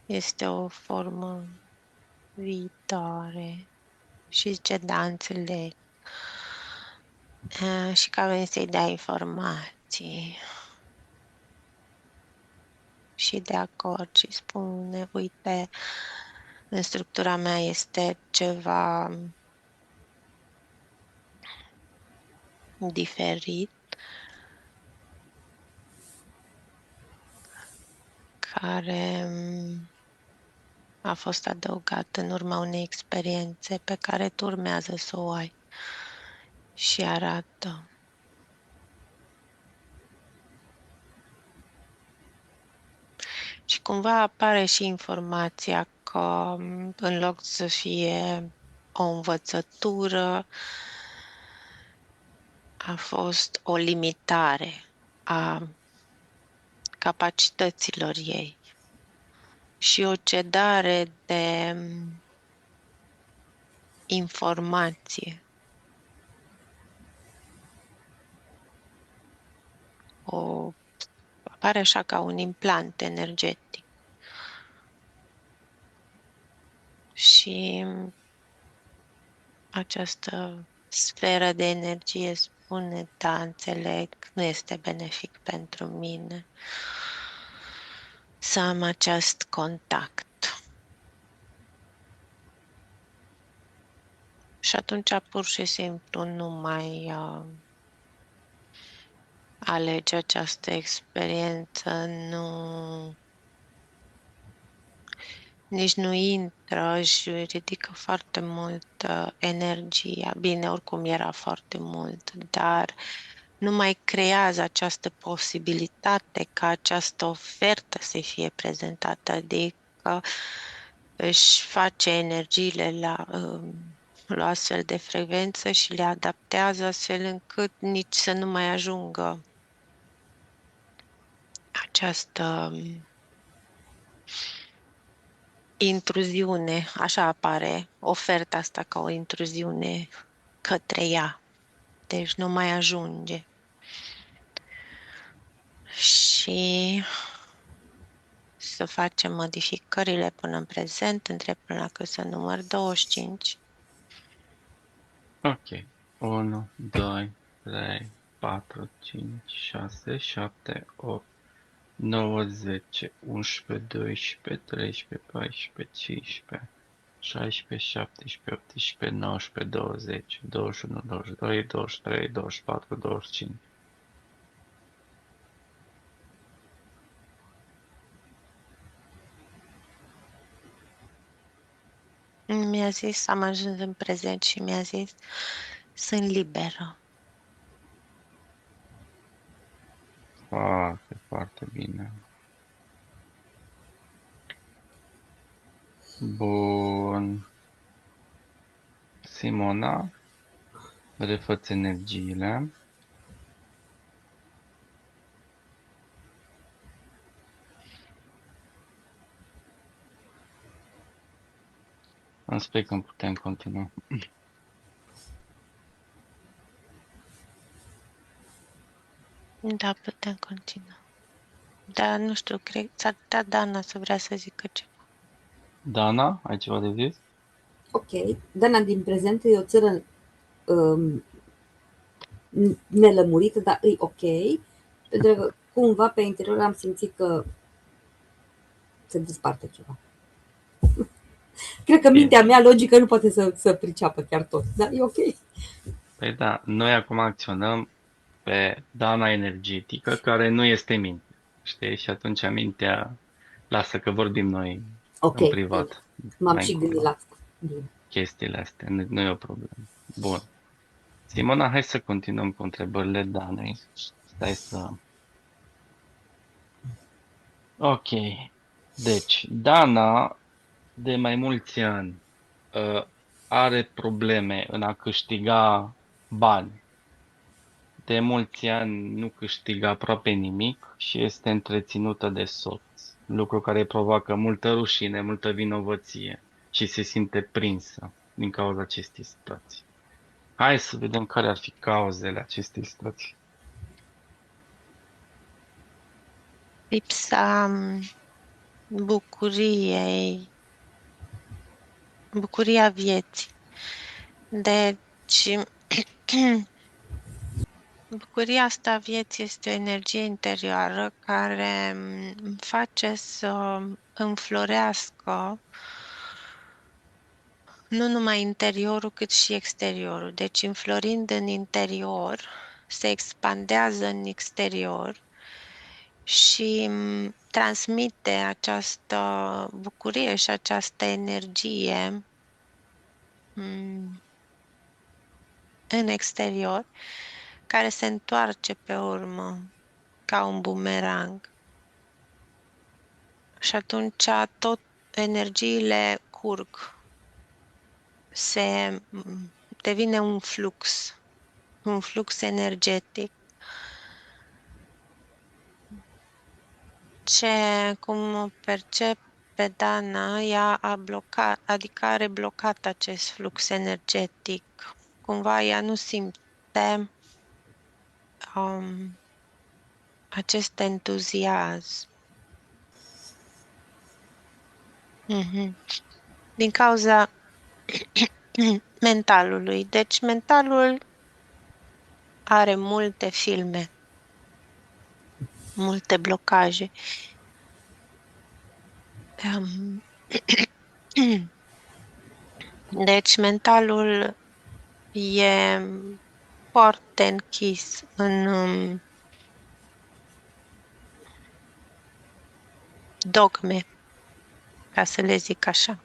este o formă viitoare și zice da, înțeleg. Și că a venit să-i dea informații. Și de acord și spune, uite, în structura mea este ceva diferit. care a fost adăugat în urma unei experiențe pe care tu urmează să o ai. Și arată și cumva apare și informația că în loc să fie o învățătură, a fost o limitare a capacităților ei și o cedare de informație. Apare așa ca un implant energetic. Și această sferă de energie spune, da, înțeleg, nu este benefic pentru mine să am acest contact. Și atunci pur și simplu nu mai alege această experiență, nici nu intră, își ridică foarte mult energia. Bine, oricum era foarte mult, dar nu mai creează această posibilitate ca această ofertă să fie prezentată, adică își face energiile la astfel de frecvență și le adaptează astfel încât nici să nu mai ajungă această intruziune, așa apare oferta asta ca o intruziune către ea. Deci nu mai ajunge. Și să facem modificările până în prezent, între până la căsă număr 25. Ok. 1, 2, 3, 4, 5, 6, 7, 8, 9, 10, 11, 12, 13, 14, 15, 16, 17, 18, 19, 20, 21, 22, 23, 24, 25. Mi-a zis, am ajuns în prezent și mi-a zis, sunt liberă. Foarte, foarte bine. Bun. Simona, refă-ți energiile. Îmi spui când putem continua. Da, putem continua. Dar nu știu, cred, s-ar putea Dana să vrea să zică ceva. Dana, ai ceva de zis? Ok. Dana, din prezent e o țară nelămurită, dar e ok. Pentru că cumva pe interior am simțit că se desparte ceva. Cred că mintea mea logică nu poate să priceapă chiar tot, dar e ok. Păi da, noi acum acționăm pe Dana energetică, care nu este minte. Știi? Și atunci mintea lasă că vorbim noi Ok, în bine. privat. M-am Mai și gândit încolo. la asta. Bine. Chestiile astea, nu e o problemă. Bun. Simona, hai să continuăm cu întrebările Danei. Stai să... Ok. Deci, Dana, de mai mulți ani, are probleme în a câștiga bani. De mulți ani nu câștigă aproape nimic și este întreținută de soț, lucru care îi provoacă multă rușine, multă vinovăție și se simte prinsă din cauza acestei situații. Hai să vedem care ar fi cauzele acestei situații. Lipsa bucuriei, bucuria vieții. Deci, bucuria asta a vieții este o energie interioară care îmi face să înflorească nu numai interiorul, cât și exteriorul. Deci, înflorind în interior, se expandează în exterior și transmite această bucurie și această energie în exterior, care se întoarce pe urmă ca un bumerang. Și atunci tot energiile curg. Devine un flux energetic. Cum percep pe Dana, ea a blocat, adică are blocat acest flux energetic. Cumva ea nu simte acest entuziasm. Din cauza mentalului. Deci mentalul are multe filme, multe blocaje. Deci mentalul e foarte închis în dogme, ca să le zic așa.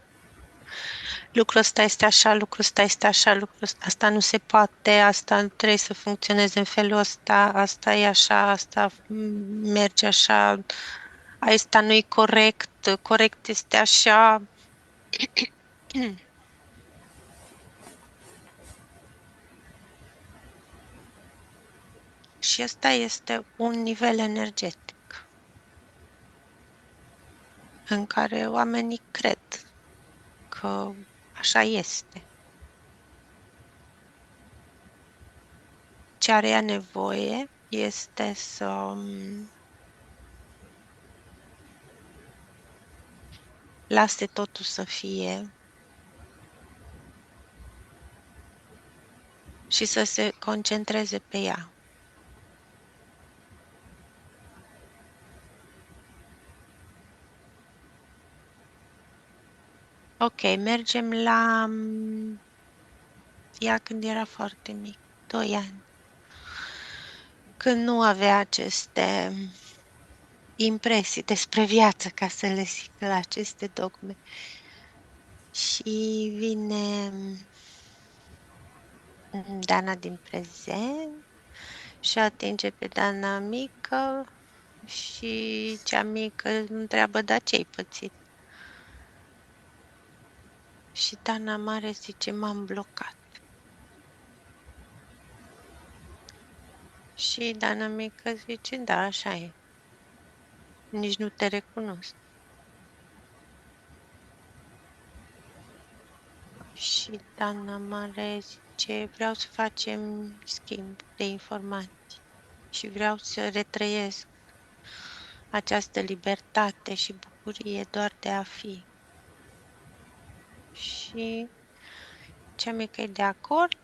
Lucrul ăsta este așa, lucrul ăsta este așa, lucrul asta nu se poate, asta trebuie să funcționeze în felul ăsta, asta e așa, asta merge așa, asta nu e corect, corect este așa. Și ăsta este un nivel energetic în care oamenii cred că așa este. Ce are ea nevoie este să lase totul să fie și să se concentreze pe ea. Ok, mergem la ea când era foarte mic, 2 ani. Când nu avea aceste impresii despre viață, ca să le zic, la aceste dogme. Și vine Dana din prezent și atinge pe Dana mică și cea mică întreabă, da, ce-ai pățit? Și Dana mare zice, m-am blocat. Și Dana mică zice, da, așa e. Nici nu te recunosc. Și Dana mare zice, vreau să facem schimb de informații și vreau să retrăiesc această libertate și bucurie doar de a fi. Și cea mică e de acord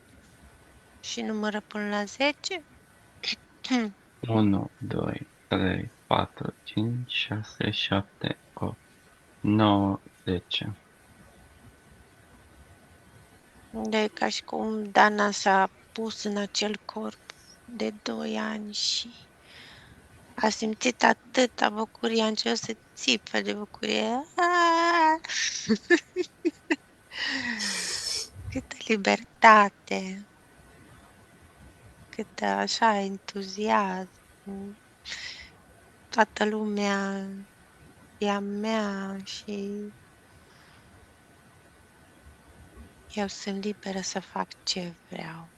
și numără până la 10. 1, 2, 3, 4, 5, 6, 7, 8, 9, 10. De ca și cum Dana s-a pus în acel corp de 2 ani și a simțit atâta bucurie, a început să țipe de bucurie. Câtă libertate, câtă așa entuziasm. Toată lumea e a mea și eu sunt liberă să fac ce vreau.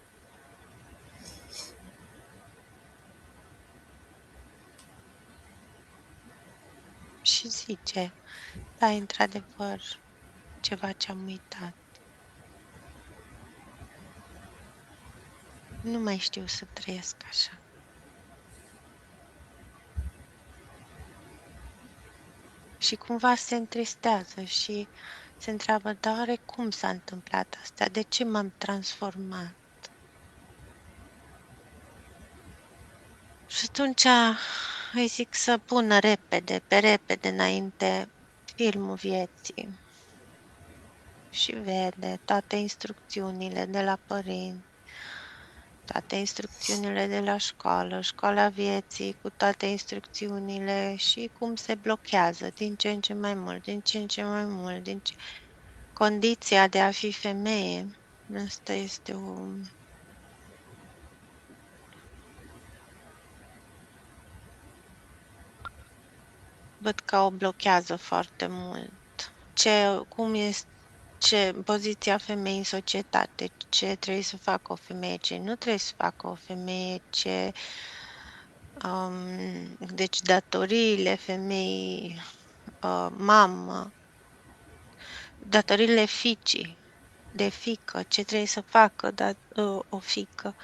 Și zice, da, într-adevăr, ceva ce-am uitat. Nu mai știu să trăiesc așa. Și cumva se întristează și se întreabă, dar oare cum s-a întâmplat asta? De ce m-am transformat? Și atunci îi zic să pună pe repede înainte filmul vieții. Și vede toate instrucțiunile de la părinți, toate instrucțiunile de la școală, școala vieții cu toate instrucțiunile și cum se blochează din ce în ce mai mult, din ce în ce mai mult, condiția de a fi femeie. Asta este văd că o blochează foarte mult. Cum este poziția femeii în societate, ce trebuie să facă o femeie, ce nu trebuie să facă o femeie, deci datoriile femeii, mamă, datoriile fiicii, de fiică, ce trebuie să facă o fiică,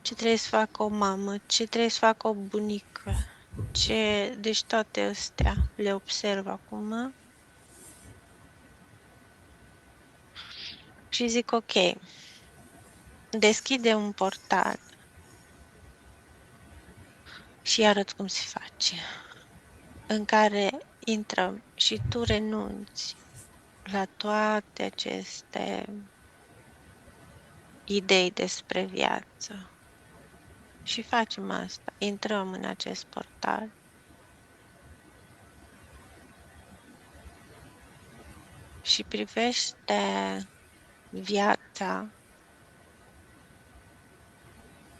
ce trebuie să facă o mamă, ce trebuie să facă o bunică, deci toate astea le observ acum și zic ok, deschide un portal și arăt cum se face, în care intrăm și tu renunți la toate aceste idei despre viață. Și facem asta, intrăm în acest portal. Și privește viața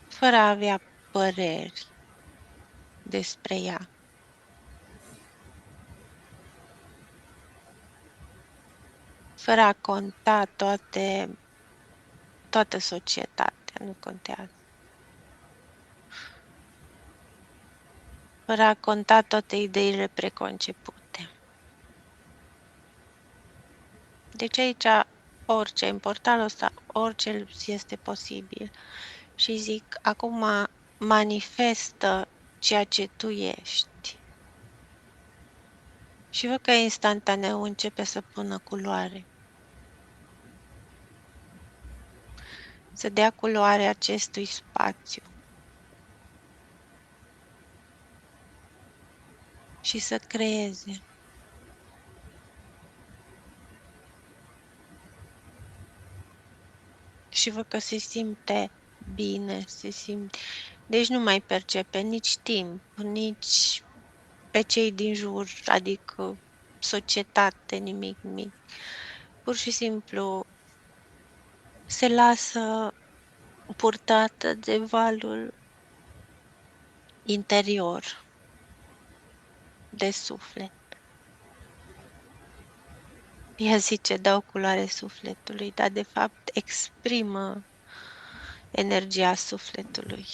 fără a avea păreri despre ea. Fără a conta toată societatea, nu contează. Fără a conta toate ideile preconcepute. Deci aici, orice, în portalul ăsta, orice este posibil. Și zic, acum manifestă ceea ce tu ești. Și văd că instantaneu începe să pună culoare. Să dea culoare acestui spațiu. Și să creeze. Și văd că se simte bine, Deci nu mai percepe nici timp, nici pe cei din jur, adică societate, nimic. Pur și simplu se lasă purtată de valul interior, de suflet. Ea zice, dau culoare sufletului, dar de fapt exprimă energia sufletului.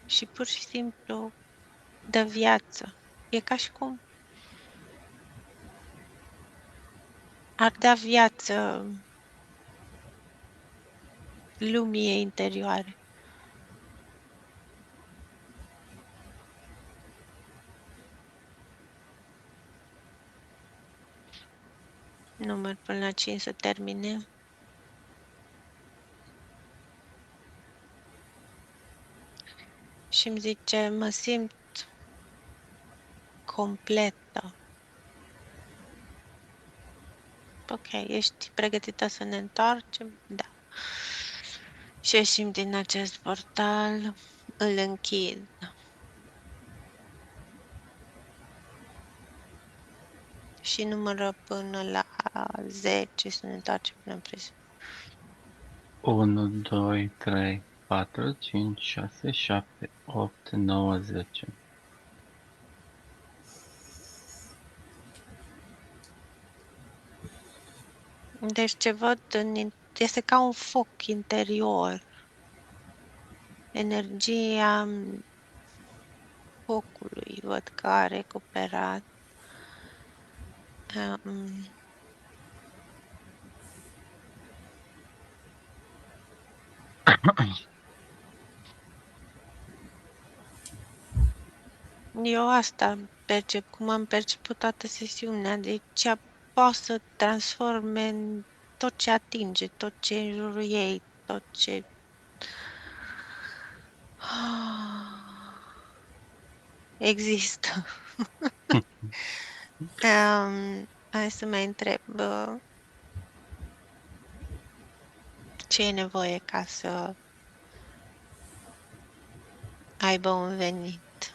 Și pur și simplu dă viață. E ca și cum ar da viață lumii ei interioare. Număr până la 5 să termine. Și îmi zice, mă simt completă. Ok, ești pregătită să ne întoarcem? Da. Și ieșim din acest portal, îl închid. Și numără până la 10 să ne întoarcem până în prezent. 1, 2, 3, 4, 5, 6, 7, 8, 9, 10. Deci ce văd este ca un foc interior. Energia focului văd că a recuperat. Eu asta percep, cum am perceput toată sesiunea. Deci ea poate să transforme în tot ce atinge, tot ce e în jurul ei, tot ce... există. Hai să mai întreb. ce e nevoie ca să aibă un venit.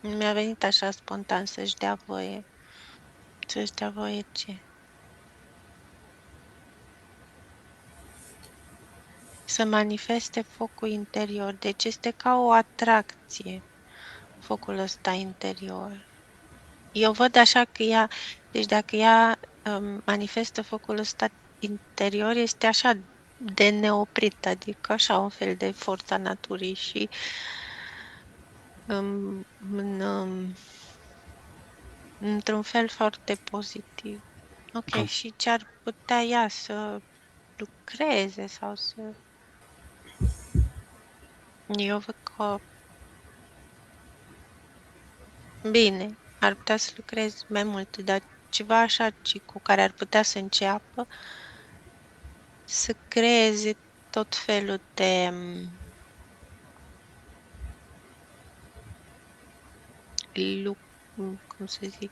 Mi-a venit așa spontan să-și dea voie. Să-și dea voie ce? Să manifeste focul interior. Deci este ca o atracție, focul ăsta interior. Eu văd așa că ea, deci dacă ea manifestă focul ăsta interior, este așa de neoprit, adică așa un fel de forța naturii și într-un fel foarte pozitiv. Ok, și ce ar putea ea să lucreze sau să... Eu văd că, bine, ar putea să lucreze mai mult, dar ceva așa cu care ar putea să înceapă să creeze tot felul de cum să zic,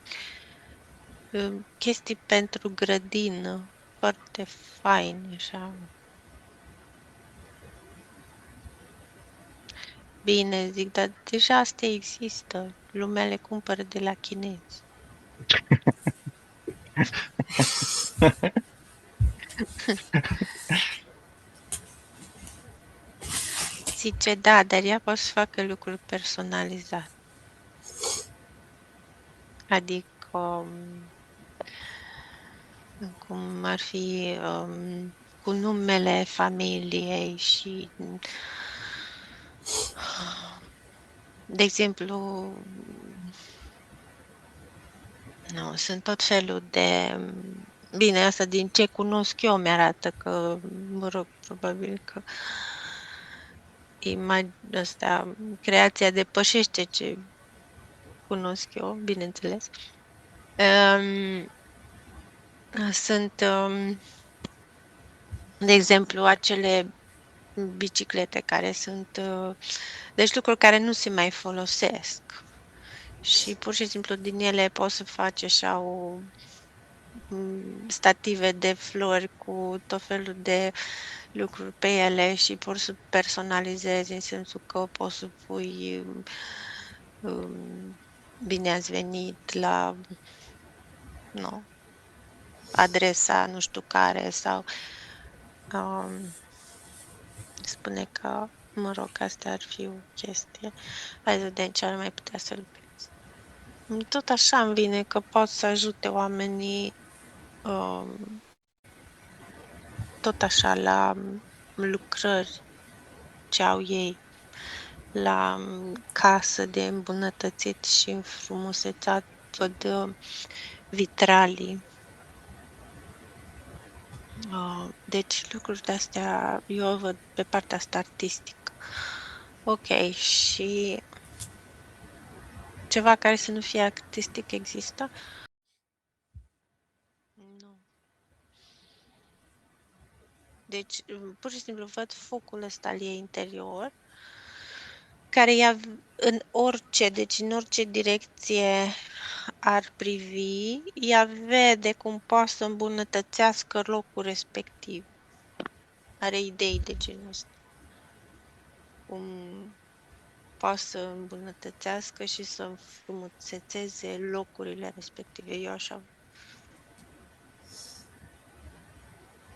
chestii pentru grădină, foarte fain, așa. Bine, zic, dar deja astea există. Lumea le cumpără de la chinezi. Zice, da, dar ea poate să facă lucruri personalizate. Adică, cum ar fi cu numele familiei și, de exemplu, nu, sunt tot felul de... Bine, asta din ce cunosc eu mi-arată că, mă rog, probabil că asta, creația depășește ce cunosc eu, bineînțeles. Sunt, de exemplu, acele biciclete care sunt, deci lucruri care nu se mai folosesc și pur și simplu din ele poți să faci așa stative de flori cu tot felul de lucruri pe ele și poți să personalizezi în sensul că poți să pui bine ați venit la adresa nu știu care sau spune că, mă rog, asta ar fi o chestie. Hai să vedem ce ar mai putea să lucrez. Tot așa îmi vine că pot să ajute oamenii tot așa la lucrări ce au ei, la casă de îmbunătățit și înfrumusețat, văd vitralii. Deci lucruri de-astea eu văd pe partea asta artistică. Ok, și ceva care să nu fie artistic există? Nu. Deci, pur și simplu văd focul ăsta al ei interior, care ea în orice, deci în orice direcție ar privi, ea vede cum poate să îmbunătățească locul respectiv. Are idei de genul ăsta. Cum poate să îmbunătățească și să înfrumusețeze locurile respective. Eu așa.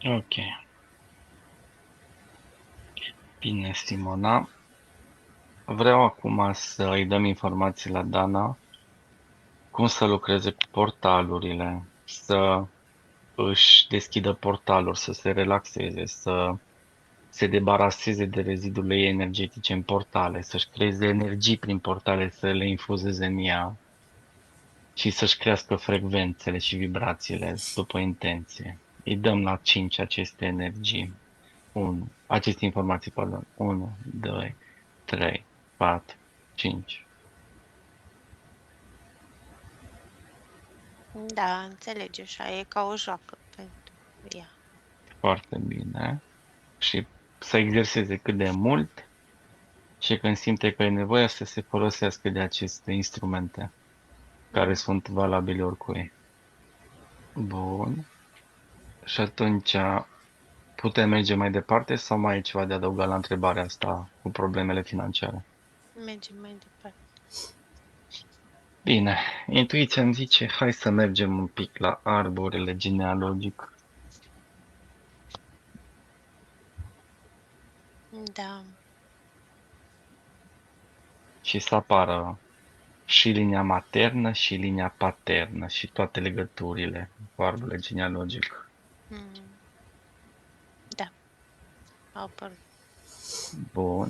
Ok. Bine, Simona. Vreau acum să îi dăm informații la Dana cum să lucreze cu portalurile, să își deschidă portaluri, să se relaxeze, să se debaraseze de rezidurile ei energetice în portale, să-și creeze energii prin portale, să le infuzeze în ea și să-și crească frecvențele și vibrațiile după intenție. Îi dăm la 5 aceste energii. 1. Aceste informații, pardon. 1, 2, 3, 4, 5. Da, înțelege așa, e ca o joacă pentru ea. Foarte bine. Și să exerseze cât de mult și când simte că e nevoie să se folosească de aceste instrumente care sunt valabile oricui. Bun. Și atunci putem merge mai departe sau mai e ceva de adăugat la întrebarea asta cu problemele financiare? Mergem mai departe. Bine, intuiția îmi zice, hai să mergem un pic la arborele genealogic. Da, Și să apară și linia maternă și linia paternă și toate legăturile cu arborele genealogic. mm, da, au apărut. Bun.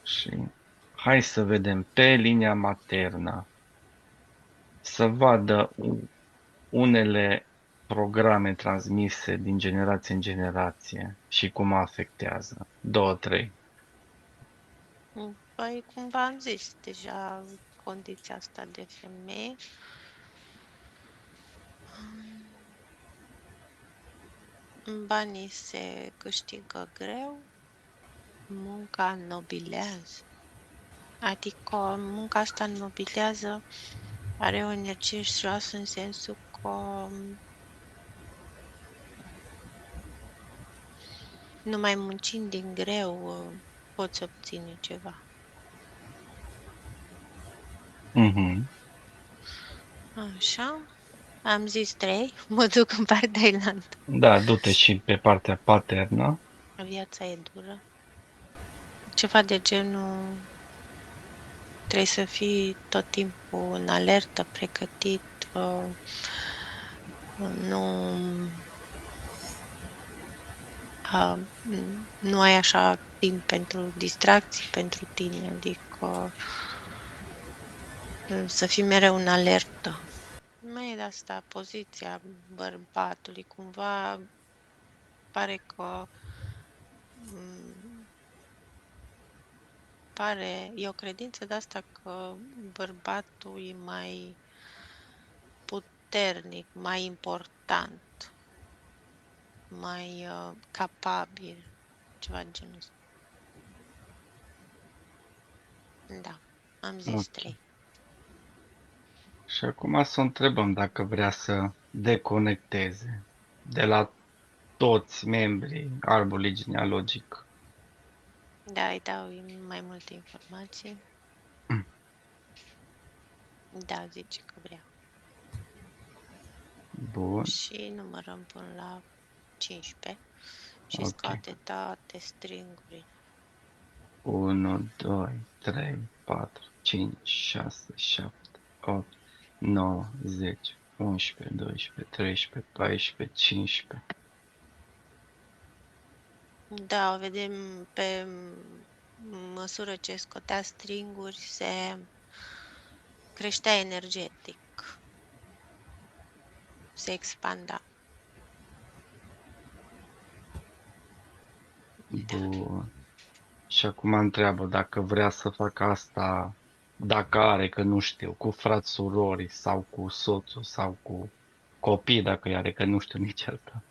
Și hai să vedem pe linia maternă să vadă unele programe transmise din generație în generație și cum afectează. Două, trei. Păi, cum v-am zis deja, condiția asta de femeie. Banii se câștigă greu, munca înnobilează. Adică munca asta înnobilează, are o energie joasă în sensul că numai muncind din greu poți obține ceva. Mhm. Așa, am zis 3, mă duc în partea Thailand. Da, du-te și pe partea paternă. Viața e dură. Ceva de genul, trebuie să fii tot timpul în alertă, pregătit, nu, nu ai așa timp pentru distracții pentru tine, adică să fii mereu în alertă. Mai e de asta poziția bărbatului, cumva pare că e o credință de asta că bărbatul e mai puternic, mai important, mai capabil, ceva de genul ăsta. Da, am zis Ok. 3. Și acum să o întrebăm dacă vrea să deconecteze de la toți membrii arborului genealogic. Da, îi dau mai multe informații. Da, zice că vrea. Bun, Și numărăm până la 15 și ok. scoate toate stringurile. 1, 2, 3, 4, 5, 6, 7, 8, 9, 10, 11, 12, 13, 14, 15. Da, o vedem pe măsură ce scotea stringuri, se creștea energetic, se expanda. Da. Bun. Și acum întreabă dacă vrea să facă asta, dacă are, că nu știu, cu frați, surori sau cu soțul sau cu copii, dacă i are, că nu știu nici asta.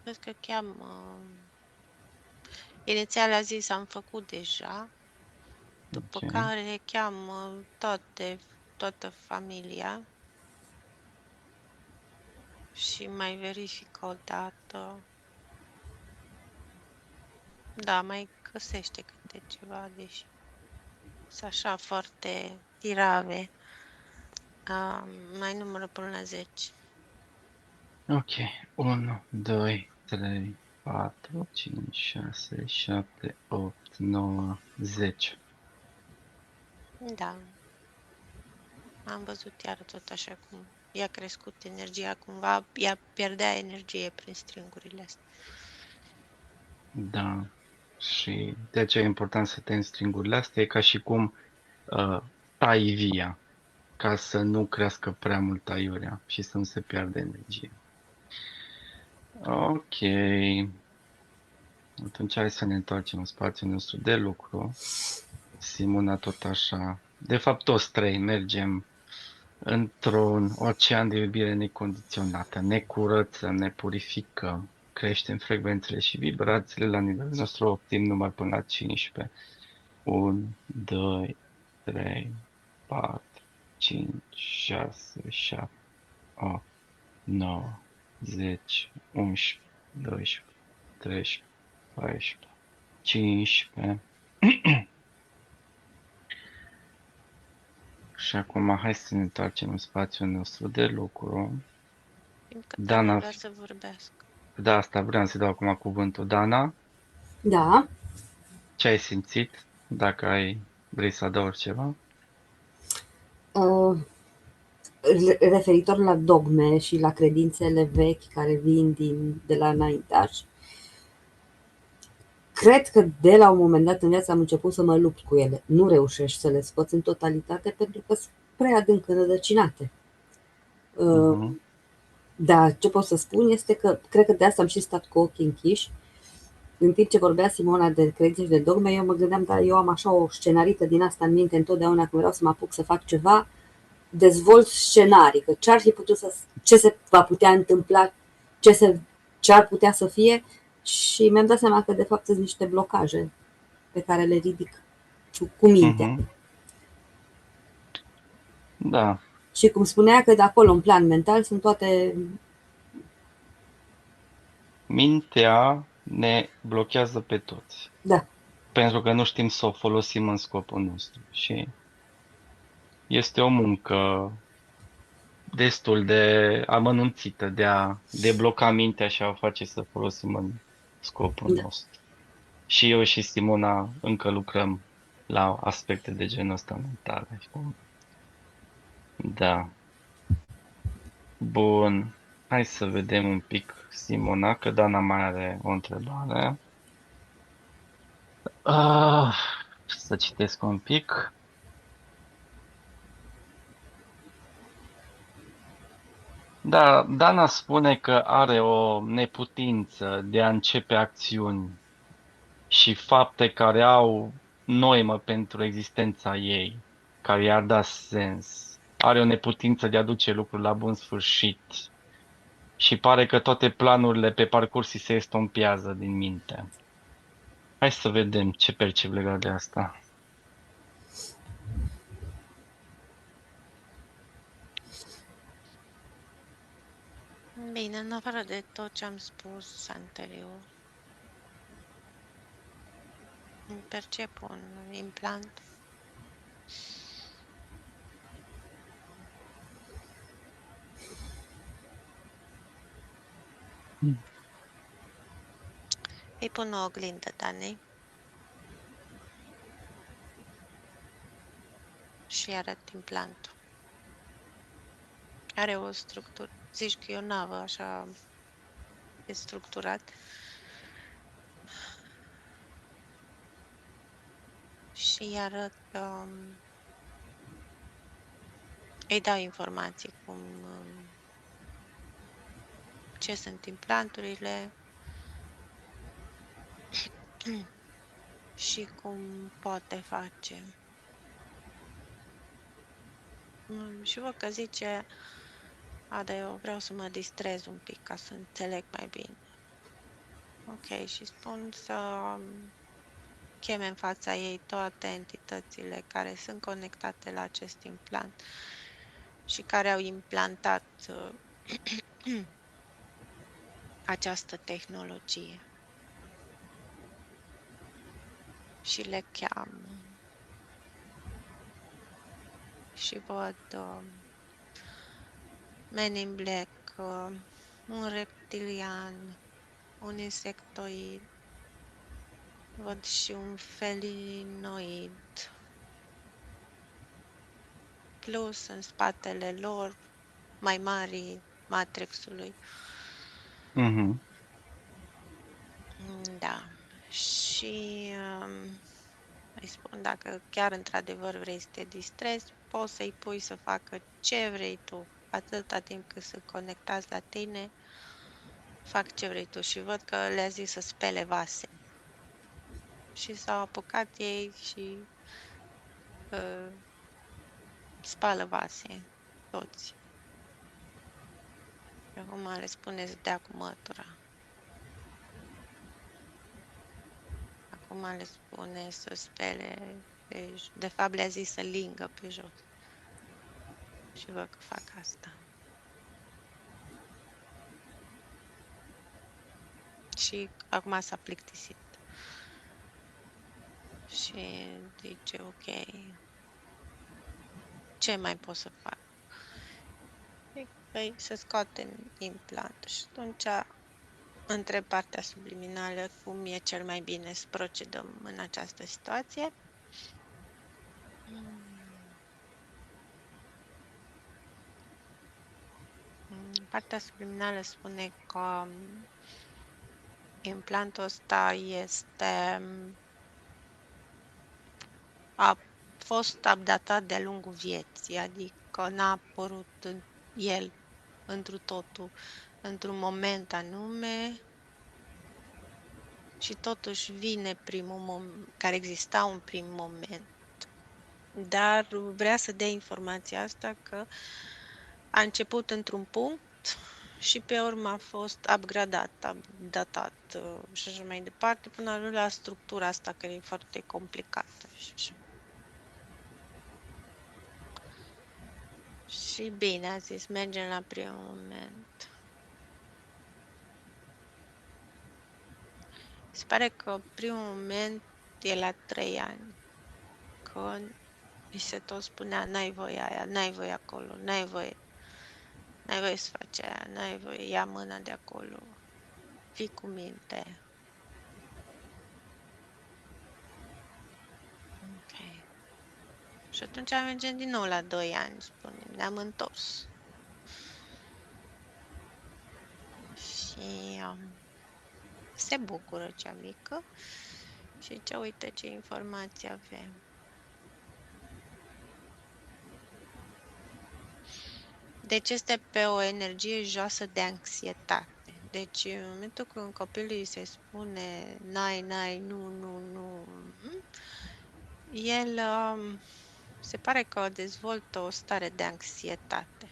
Cred că cheamă... Inițial a zis am făcut deja, după Ok. care cheamă toată familia și mai verifică o dată. Da, mai găsește câte ceva, deși sunt așa foarte tirave. Mai numără până la 10. Ok. 1, 2, 3, 4, 5, 6, 7, 8, 9, 10. Da, am văzut iar tot așa cum i-a crescut energia, cumva ea pierdea energie prin stringurile astea. Da. Și de aceea e important să te stringurile astea, e ca și cum tai via, ca să nu crească prea mult aiurea și să nu se piardă energie. Ok. Atunci hai să ne întoarcem în spațiul nostru de lucru. Simona tot așa. De fapt, toți trei mergem într-un ocean de iubire necondiționată. Ne curățăm, ne purificăm, creștem frecvențele și vibrațiile la nivelul nostru optim, numai până la 15. 1, 2, 3, 4, 5, 6, 7, 8, 9, 10, 11, 12, 13, 14, 15. Și acum hai să ne întoarcem în spațiul nostru de lucru. Simt că Dana Dana, vrea să vorbească. da, asta vreau să dau acum cuvântul. Dana, Da. ce ai simțit? Dacă vrei să adaugi ceva? Uh, referitor la dogme și la credințele vechi care vin de la înaintași, cred că de la un moment dat în viață am început să mă lupt cu ele. Nu reușești să le scoți în totalitate pentru că sunt prea adânc înrădăcinate. Mhm. Dar ce pot să spun este că cred că de asta am și stat cu ochii închiși. În timp ce vorbea Simona de credințe și de dogme, eu mă gândeam că eu am așa o scenarită din asta în minte întotdeauna când vreau să mă apuc să fac ceva, dezvolt scenarii, că ce se va putea întâmpla, ce ar putea să fie, și mi-am dat seama că de fapt sunt niște blocaje pe care le ridic cu mintea. Mhm. Da, Și cum spunea că de acolo, în plan mental, sunt toate... mintea ne blochează pe toți, Da, pentru că nu știm să o folosim în scopul nostru și este o muncă destul de amănunțită de a debloca mintea și a o face să folosim în scopul da. nostru. Și eu și Simona încă lucrăm la aspecte de genul ăsta mentale. Știi? Da. Bun. Hai să vedem un pic, Simona, că Dana mai are o întrebare. Ah, să citesc un pic. Da, Dana spune că are o neputință de a începe acțiuni și fapte care au noimă pentru existența ei, care i-ar da sens. Are o neputință de a duce lucrul la bun sfârșit și pare că toate planurile pe parcurs îi se estompează din minte. Hai să vedem ce percep legat de asta. Bine, în afară de tot ce am spus anterior, percep un implant. Îi pun o oglindă, Danei, și arăt implantul. Are o structură. Zici că e o navă, așa e structurat. Și arăt, îi dau informații ce sunt implanturile și cum poate face. Și văd că zice, dar eu vreau să mă distrez un pic ca să înțeleg mai bine. Ok, și spun să cheme în fața ei toate entitățile care sunt conectate la acest implant și care au implantat această tehnologie. Și le cheamă. Și văd Men in Black, un reptilian, un insectoid, văd și un felinoid, plus în spatele lor mai mari Matrixului. Mhm. Da. Și îi spun, dacă chiar într-adevăr vrei să te distrezi, poți să-i pui să facă ce vrei tu. Atâta timp cât sunt conectați la tine, fac ce vrei tu. Și văd că le-a zis să spele vase. Și s-au apucat ei și spală vase, toți. Și acum le spune să dea cu mătura. Acum le spune să spele, de fapt le-a zis să lingă pe jos. Și văd că fac asta. și acum s-a plictisit. Și zice, ok, ce mai pot să fac? Păi să scoatem implantul și atunci întreb partea subliminală cum e cel mai bine să procedăm în această situație. Partea subliminală spune că implantul ăsta a fost updatat de-a lungul vieții, adică n-a apărut el întru totul într-un moment anume și totuși vine primul moment, care exista un prim moment. Dar vrea să dea informația asta că a început într-un punct și pe urmă a fost upgradat, updatat și așa mai departe, până a ajuns la structura asta care e foarte complicată. Și bine, a zis, mergem la primul moment. Se pare că primul moment e la 3 ani, că îi se tot spunea, n-ai voie aia, n-ai voie acolo, n-ai voie să faci aia, n-ai voie, ia mâna de acolo, fii cu minte. Ok. Și atunci mergem din nou la 2 ani, spunem, ne-am întors. Și se bucură cea mică și ce uite ce informații avem. Deci este pe o energie joasă de anxietate. Deci în momentul când copilului se spune n-ai, nu, el se pare că dezvoltă o stare de anxietate.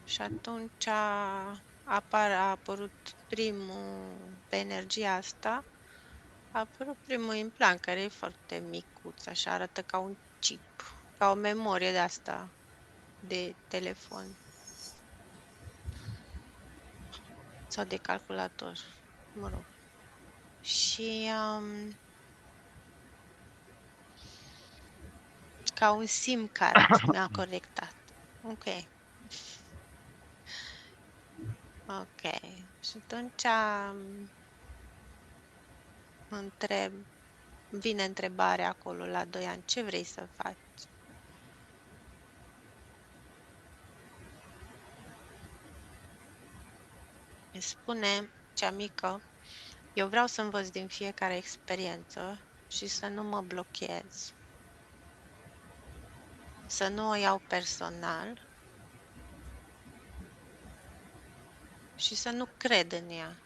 Și atunci a apărut pe energia asta, a apărut primul implant, care e foarte micuț, așa arată ca un chip, ca o memorie de asta de telefon sau de calculator, mă rog. Și ca un SIM card mi-a corectat. Ok. Ok. Și atunci vine întrebarea acolo la 2 ani, ce vrei să faci? Îmi spune cea mică, eu vreau să învăț din fiecare experiență și să nu mă blochez, să nu o iau personal și să nu cred în ea.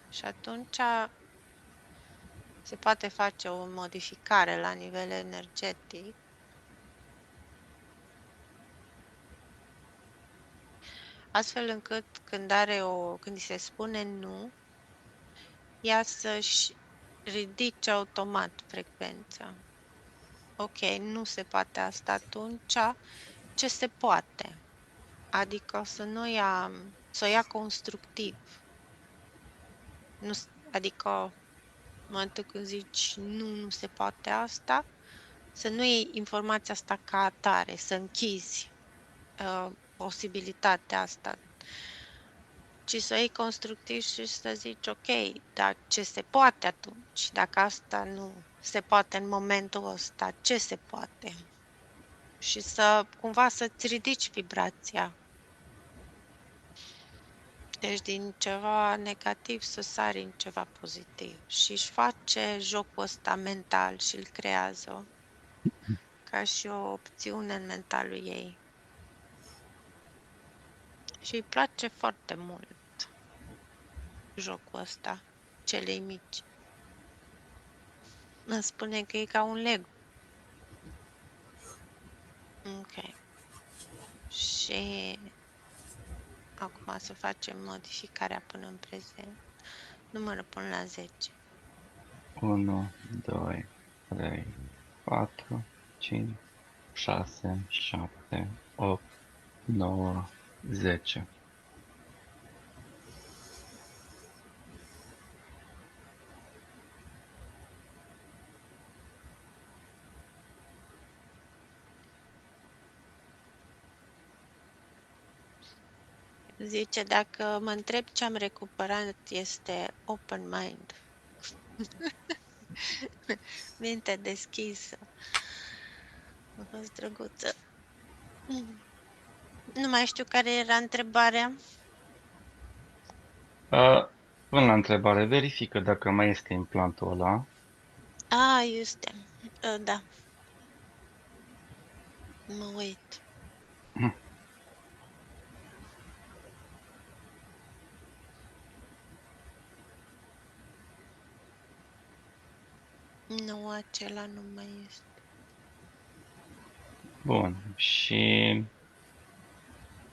Și atunci se poate face o modificare la nivel energetic astfel încât când îi se spune nu, ea să-și ridice automat frecvența. Ok, nu se poate asta atunci, ce se poate? Adică să o ia constructiv. Nu, adică în momentul când zici nu se poate asta, să nu iei informația asta ca atare, să închizi posibilitatea asta, ci să o iei constructiv și să zici, ok, dar ce se poate atunci? Dacă asta nu se poate în momentul ăsta, ce se poate? Și să cumva să-ți ridici vibrația. Deci din ceva negativ să sari în ceva pozitiv. Și își face jocul ăsta mental și îl creează ca și o opțiune în mentalul ei. Și îi place foarte mult jocul ăsta, celei mici. Îmi spune că e ca un Lego. Ok. Și acum să facem modificarea până în prezent. Numără până la 10. 1, 2, 3, 4, 5, 6, 7, 8, 9, 10. Zice, dacă mă întreb ce am recuperat, este open mind. Minte deschisă. A fost drăguță. Nu mai știu care era întrebarea. Până la întrebare, verifică dacă mai este implantul ăla. Este. Da. Mă uit. Nu, acela nu mai este. Bun. Și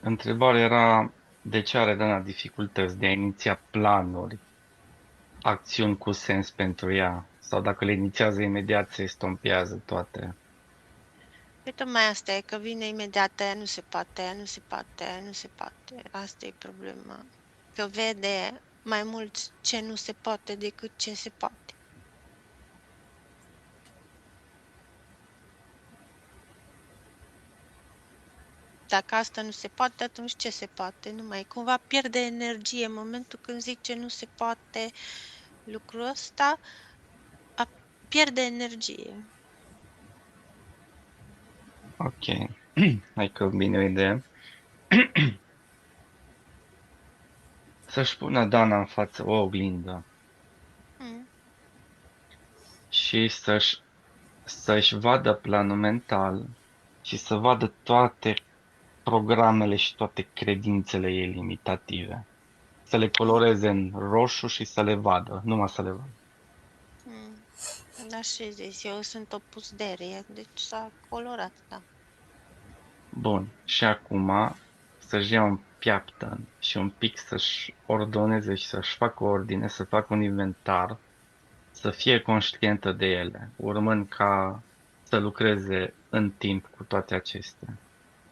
întrebarea era de ce are Dana dificultăți de a iniția planuri, acțiuni cu sens pentru ea, sau dacă le inițiază imediat se estompează toate. Păi tocmai asta e, că vine imediat, aia nu se poate, aia nu se poate, aia nu se poate. Asta e problema. Că vede mai mult ce nu se poate decât ce se poate. Dacă asta nu se poate, atunci ce se poate? Nu mai cumva pierde energie în momentul când zice nu se poate lucrul ăsta, pierde energie. Ok. Hai că bine o idee. Să-și pună Dana în față o oglindă Mm. și să-și vadă planul mental și să vadă toate programele și toate credințele ei limitative. Să le coloreze în roșu și să le vadă, numai să le vadă. Mm. Așa zis, eu sunt opus de deci s-a colorat, da. Bun. Și acum să-și ia un piaptăn și un pic să-și ordoneze și să-și facă ordine, să facă un inventar, să fie conștientă de ele, urmând ca să lucreze în timp cu toate acestea.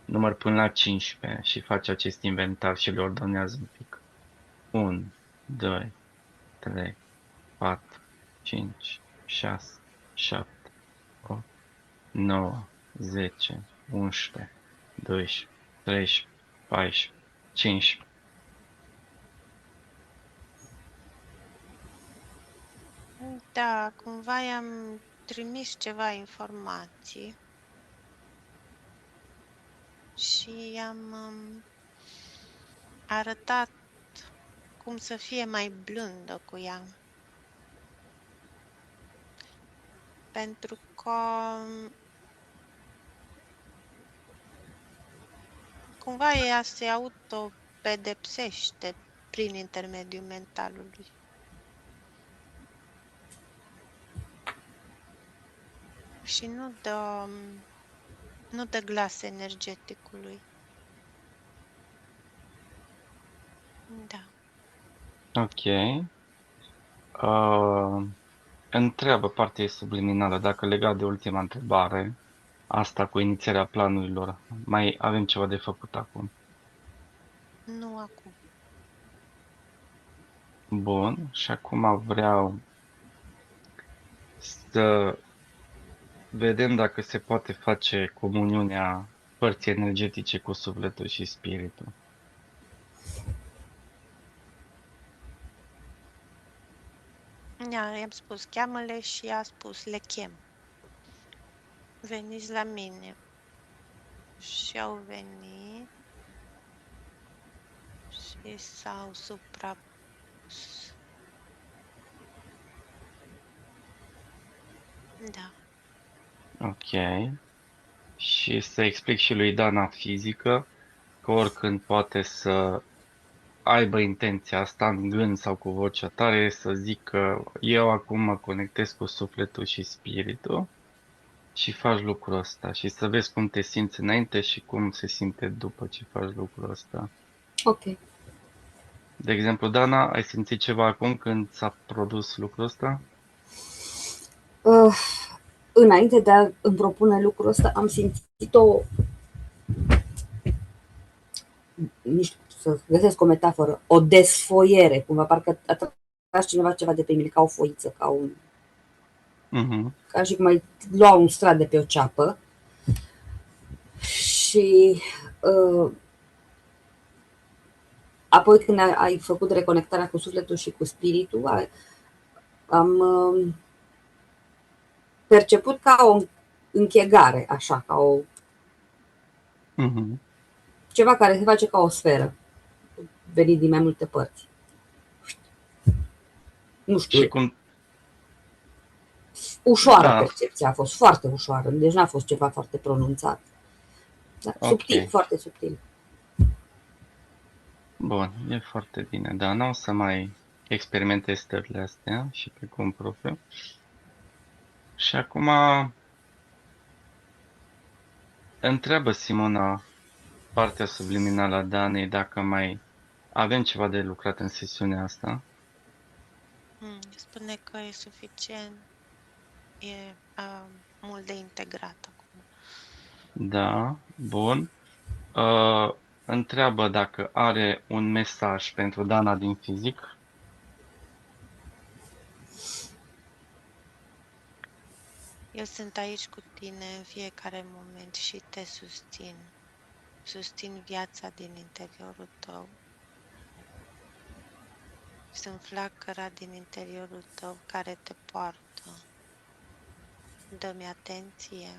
Număr până la 15 și face acest inventar și le ordonează un pic. 1, 2, 3, 4, 5, 6, 7, 8, 9, 10, 11, 12, 13, 14, 15. Da, cumva i-am trimis ceva informații și i-am arătat cum să fie mai blândă cu ea. Pentru că cumva ea se auto-pedepsește prin intermediul mentalului. Și nu dă glas energeticului. Da. Ok. Întreabă partea subliminală, dacă legat de ultima întrebare, asta cu inițierea planurilor, mai avem ceva de făcut acum. Nu acum. Bun, și acum vreau să vedem dacă se poate face comuniunea părții energetice cu sufletul și spiritul. I-am spus, cheamă-le și a spus, le chem. Veniți la mine. Și au venit și s-au suprapus. Da. Ok. Și să explic și lui Dana fizică că oricând poate să aibă intenția asta în gând sau cu vocea tare, să zică eu acum mă conectez cu sufletul și spiritul și faci lucrul ăsta și să vezi cum te simți înainte și cum se simte după ce faci lucrul ăsta. Ok. De exemplu, Dana, ai simțit ceva acum când s-a produs lucrul ăsta? Înainte de a îmi propune lucrul ăsta, am simțit nu știu, să găsesc o metaforă, o desfoiere, cumva, parcă a tras cineva ceva de pe mine, ca o foiță, ca și cum ai lua un strat de pe o ceapă. Și apoi când ai făcut reconectarea cu sufletul și cu spiritul, am perceput ca o închegare, așa, ceva care se face ca o sferă, venit din mai multe părți. Nu știu, Și cum... ușoară Da, percepția a fost, foarte ușoară, deci n-a fost ceva foarte pronunțat. Da, ok. subtil, foarte subtil. Bun, e foarte bine. Da, n-o să mai experimentez stările astea și pe cum propriu. Și acum întreabă Simona partea subliminală a Danei dacă mai avem ceva de lucrat în sesiunea asta. Spune că e suficient, e mult de integrat acum. Da, bun. Întreabă dacă are un mesaj pentru Dana din fizic. Eu sunt aici cu tine în fiecare moment și te susțin. Susțin viața din interiorul tău. Sunt flacăra din interiorul tău care te poartă. Dă-mi atenție.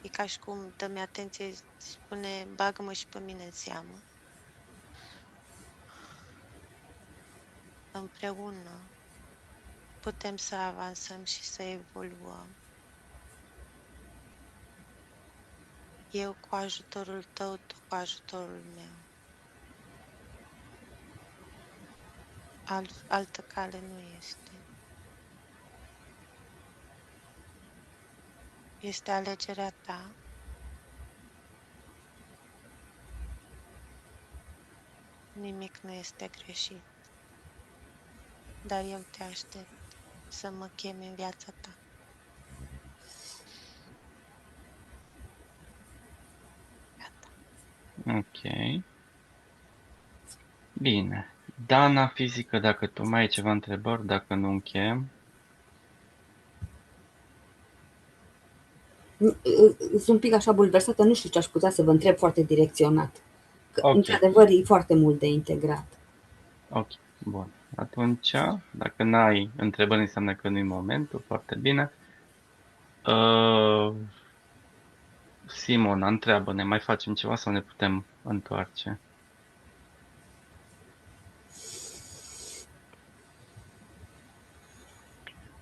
E ca și cum dă-mi atenție, spune, bagă-mă și pe mine în seamă. Împreună putem să avansăm și să evoluăm. Eu cu ajutorul tău, tu cu ajutorul meu. Altă cale nu este. Este alegerea ta. Nimic nu este greșit. Dar eu te aștept să mă chemi în viața ta. Gata. Ok. Bine. Dana fizică, dacă tu mai ai ceva întrebări, dacă nu încheiem. Sunt un pic așa bulversată, nu știu ce aș putea să vă întreb foarte direcționat. Că, Ok. într-adevăr, e foarte mult de integrat. Ok. Bun. Atunci, dacă n-ai întrebări, înseamnă că nu-i momentul. Foarte bine. Simona, întreabă-ne, mai facem ceva sau ne putem întoarce?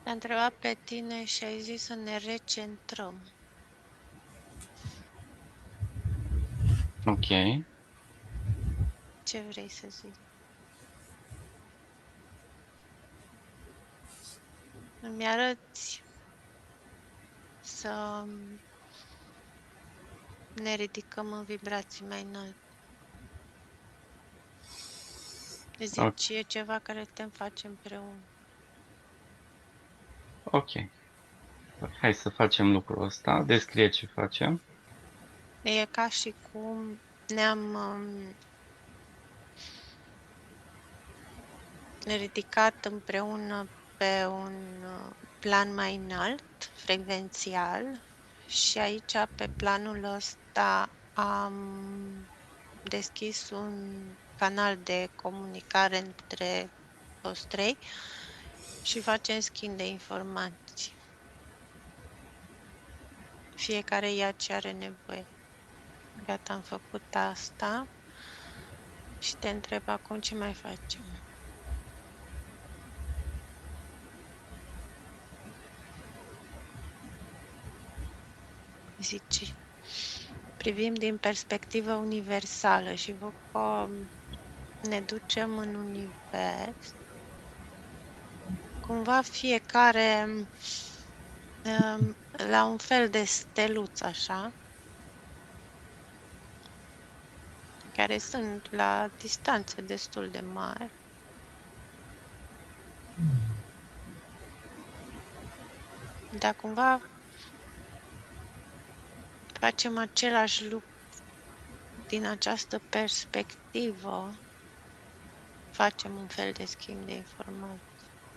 Te-am întrebat pe tine și ai zis să ne recentrăm. Ok. Ce vrei să zici? Îmi arăți să ne ridicăm în vibrații mai înalte. Zici, e ceva care putem face împreună. Ok. Hai să facem lucrul ăsta. Descrie ce facem. E ca și cum ne-am ridicat împreună pe un plan mai înalt, frecvențial, și aici, pe planul ăsta, am deschis un canal de comunicare între toți trei și facem schimb de informații. Fiecare ia ce are nevoie. Gata, am făcut asta și te întreb acum ce mai facem. Zici, privim din perspectivă universală și văd că ne ducem în univers. Cumva fiecare la un fel de steluț, așa, care sunt la distanțe destul de mari. Dar cumva facem același lucru din această perspectivă facem un fel de schimb de informații.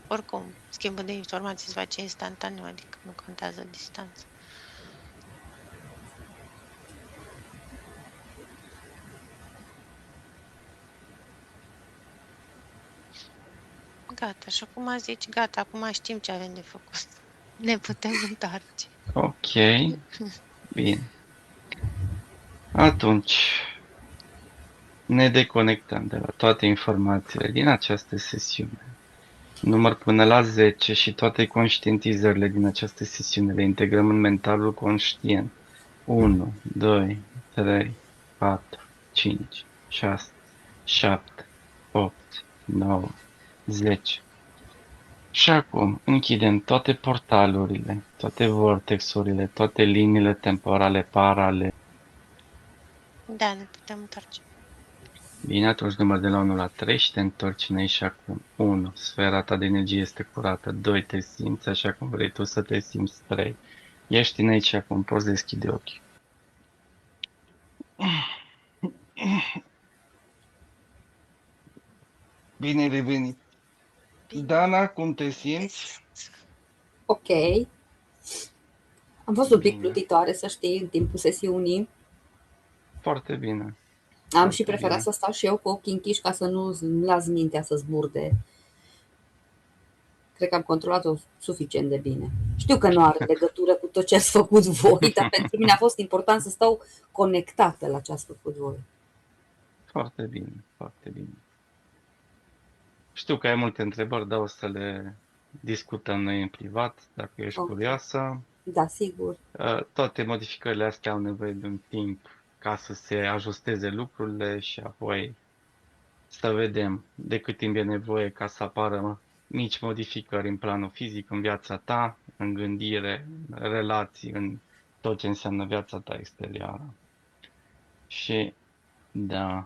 Oricum, schimbul de informații se face instantaneu, adică nu contează distanța. Gata, și acum zici, gata, acum știm ce avem de făcut. Ne putem întoarce. Ok, bine. Atunci, ne deconectăm de la toate informațiile din această sesiune. Număr până la 10 și toate conștientizările din această sesiune le integrăm în mentalul conștient. 1, 2, 3, 4, 5, 6, 7, 8, 9, 10. Și acum închidem toate portalurile, toate vortexurile, toate liniile temporale paralele. Da, ne putem întoarce. Bine, atunci număr de la 1 la 3 și te întorci în aici și acum. 1. Sfera ta de energie este curată. 2. Te simți așa cum vrei tu să te simți. 3. Ești în aici și acum. Poți deschide ochii. Bine revenit. Bine. Dana, cum te simți? Ok. Am fost un pic Bine. plutitoare, să știi, în timpul sesiunii. Foarte bine. Am Foarte și preferat bine. să stau și eu cu ochii închiși ca să nu las mintea să zburde. Cred că am controlat-o suficient de bine. Știu că nu are legătură cu tot ce ați făcut voi, dar pentru mine a fost important să stau conectată la ce ați făcut voi. Foarte bine. Foarte bine. Știu că ai multe întrebări, dar o să le discutăm noi în privat, dacă ești Ok. curioasă. Da, sigur. Toate modificările astea au nevoie de un timp ca să se ajusteze lucrurile și apoi să vedem de cât timp e nevoie ca să apară mici modificări în planul fizic, în viața ta, în gândire, în relații, în tot ce înseamnă viața ta exterioară. Și da.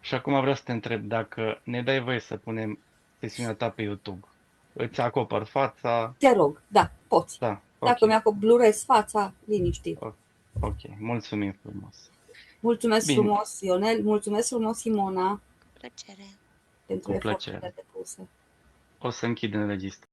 Și acum vreau să te întreb dacă ne dai voie să punem sesiunea ta pe YouTube. Îți acopăr fața? Te rog, da, poți. Da, Dacă ok. mi-acoblurezi fața, liniștit. Ok, mulțumim frumos. Mulțumesc Bine, frumos, Ionel, mulțumesc frumos, Simona, Plăcere. pentru cu plăcere. eforturile depuse. O să închid înregistrarea.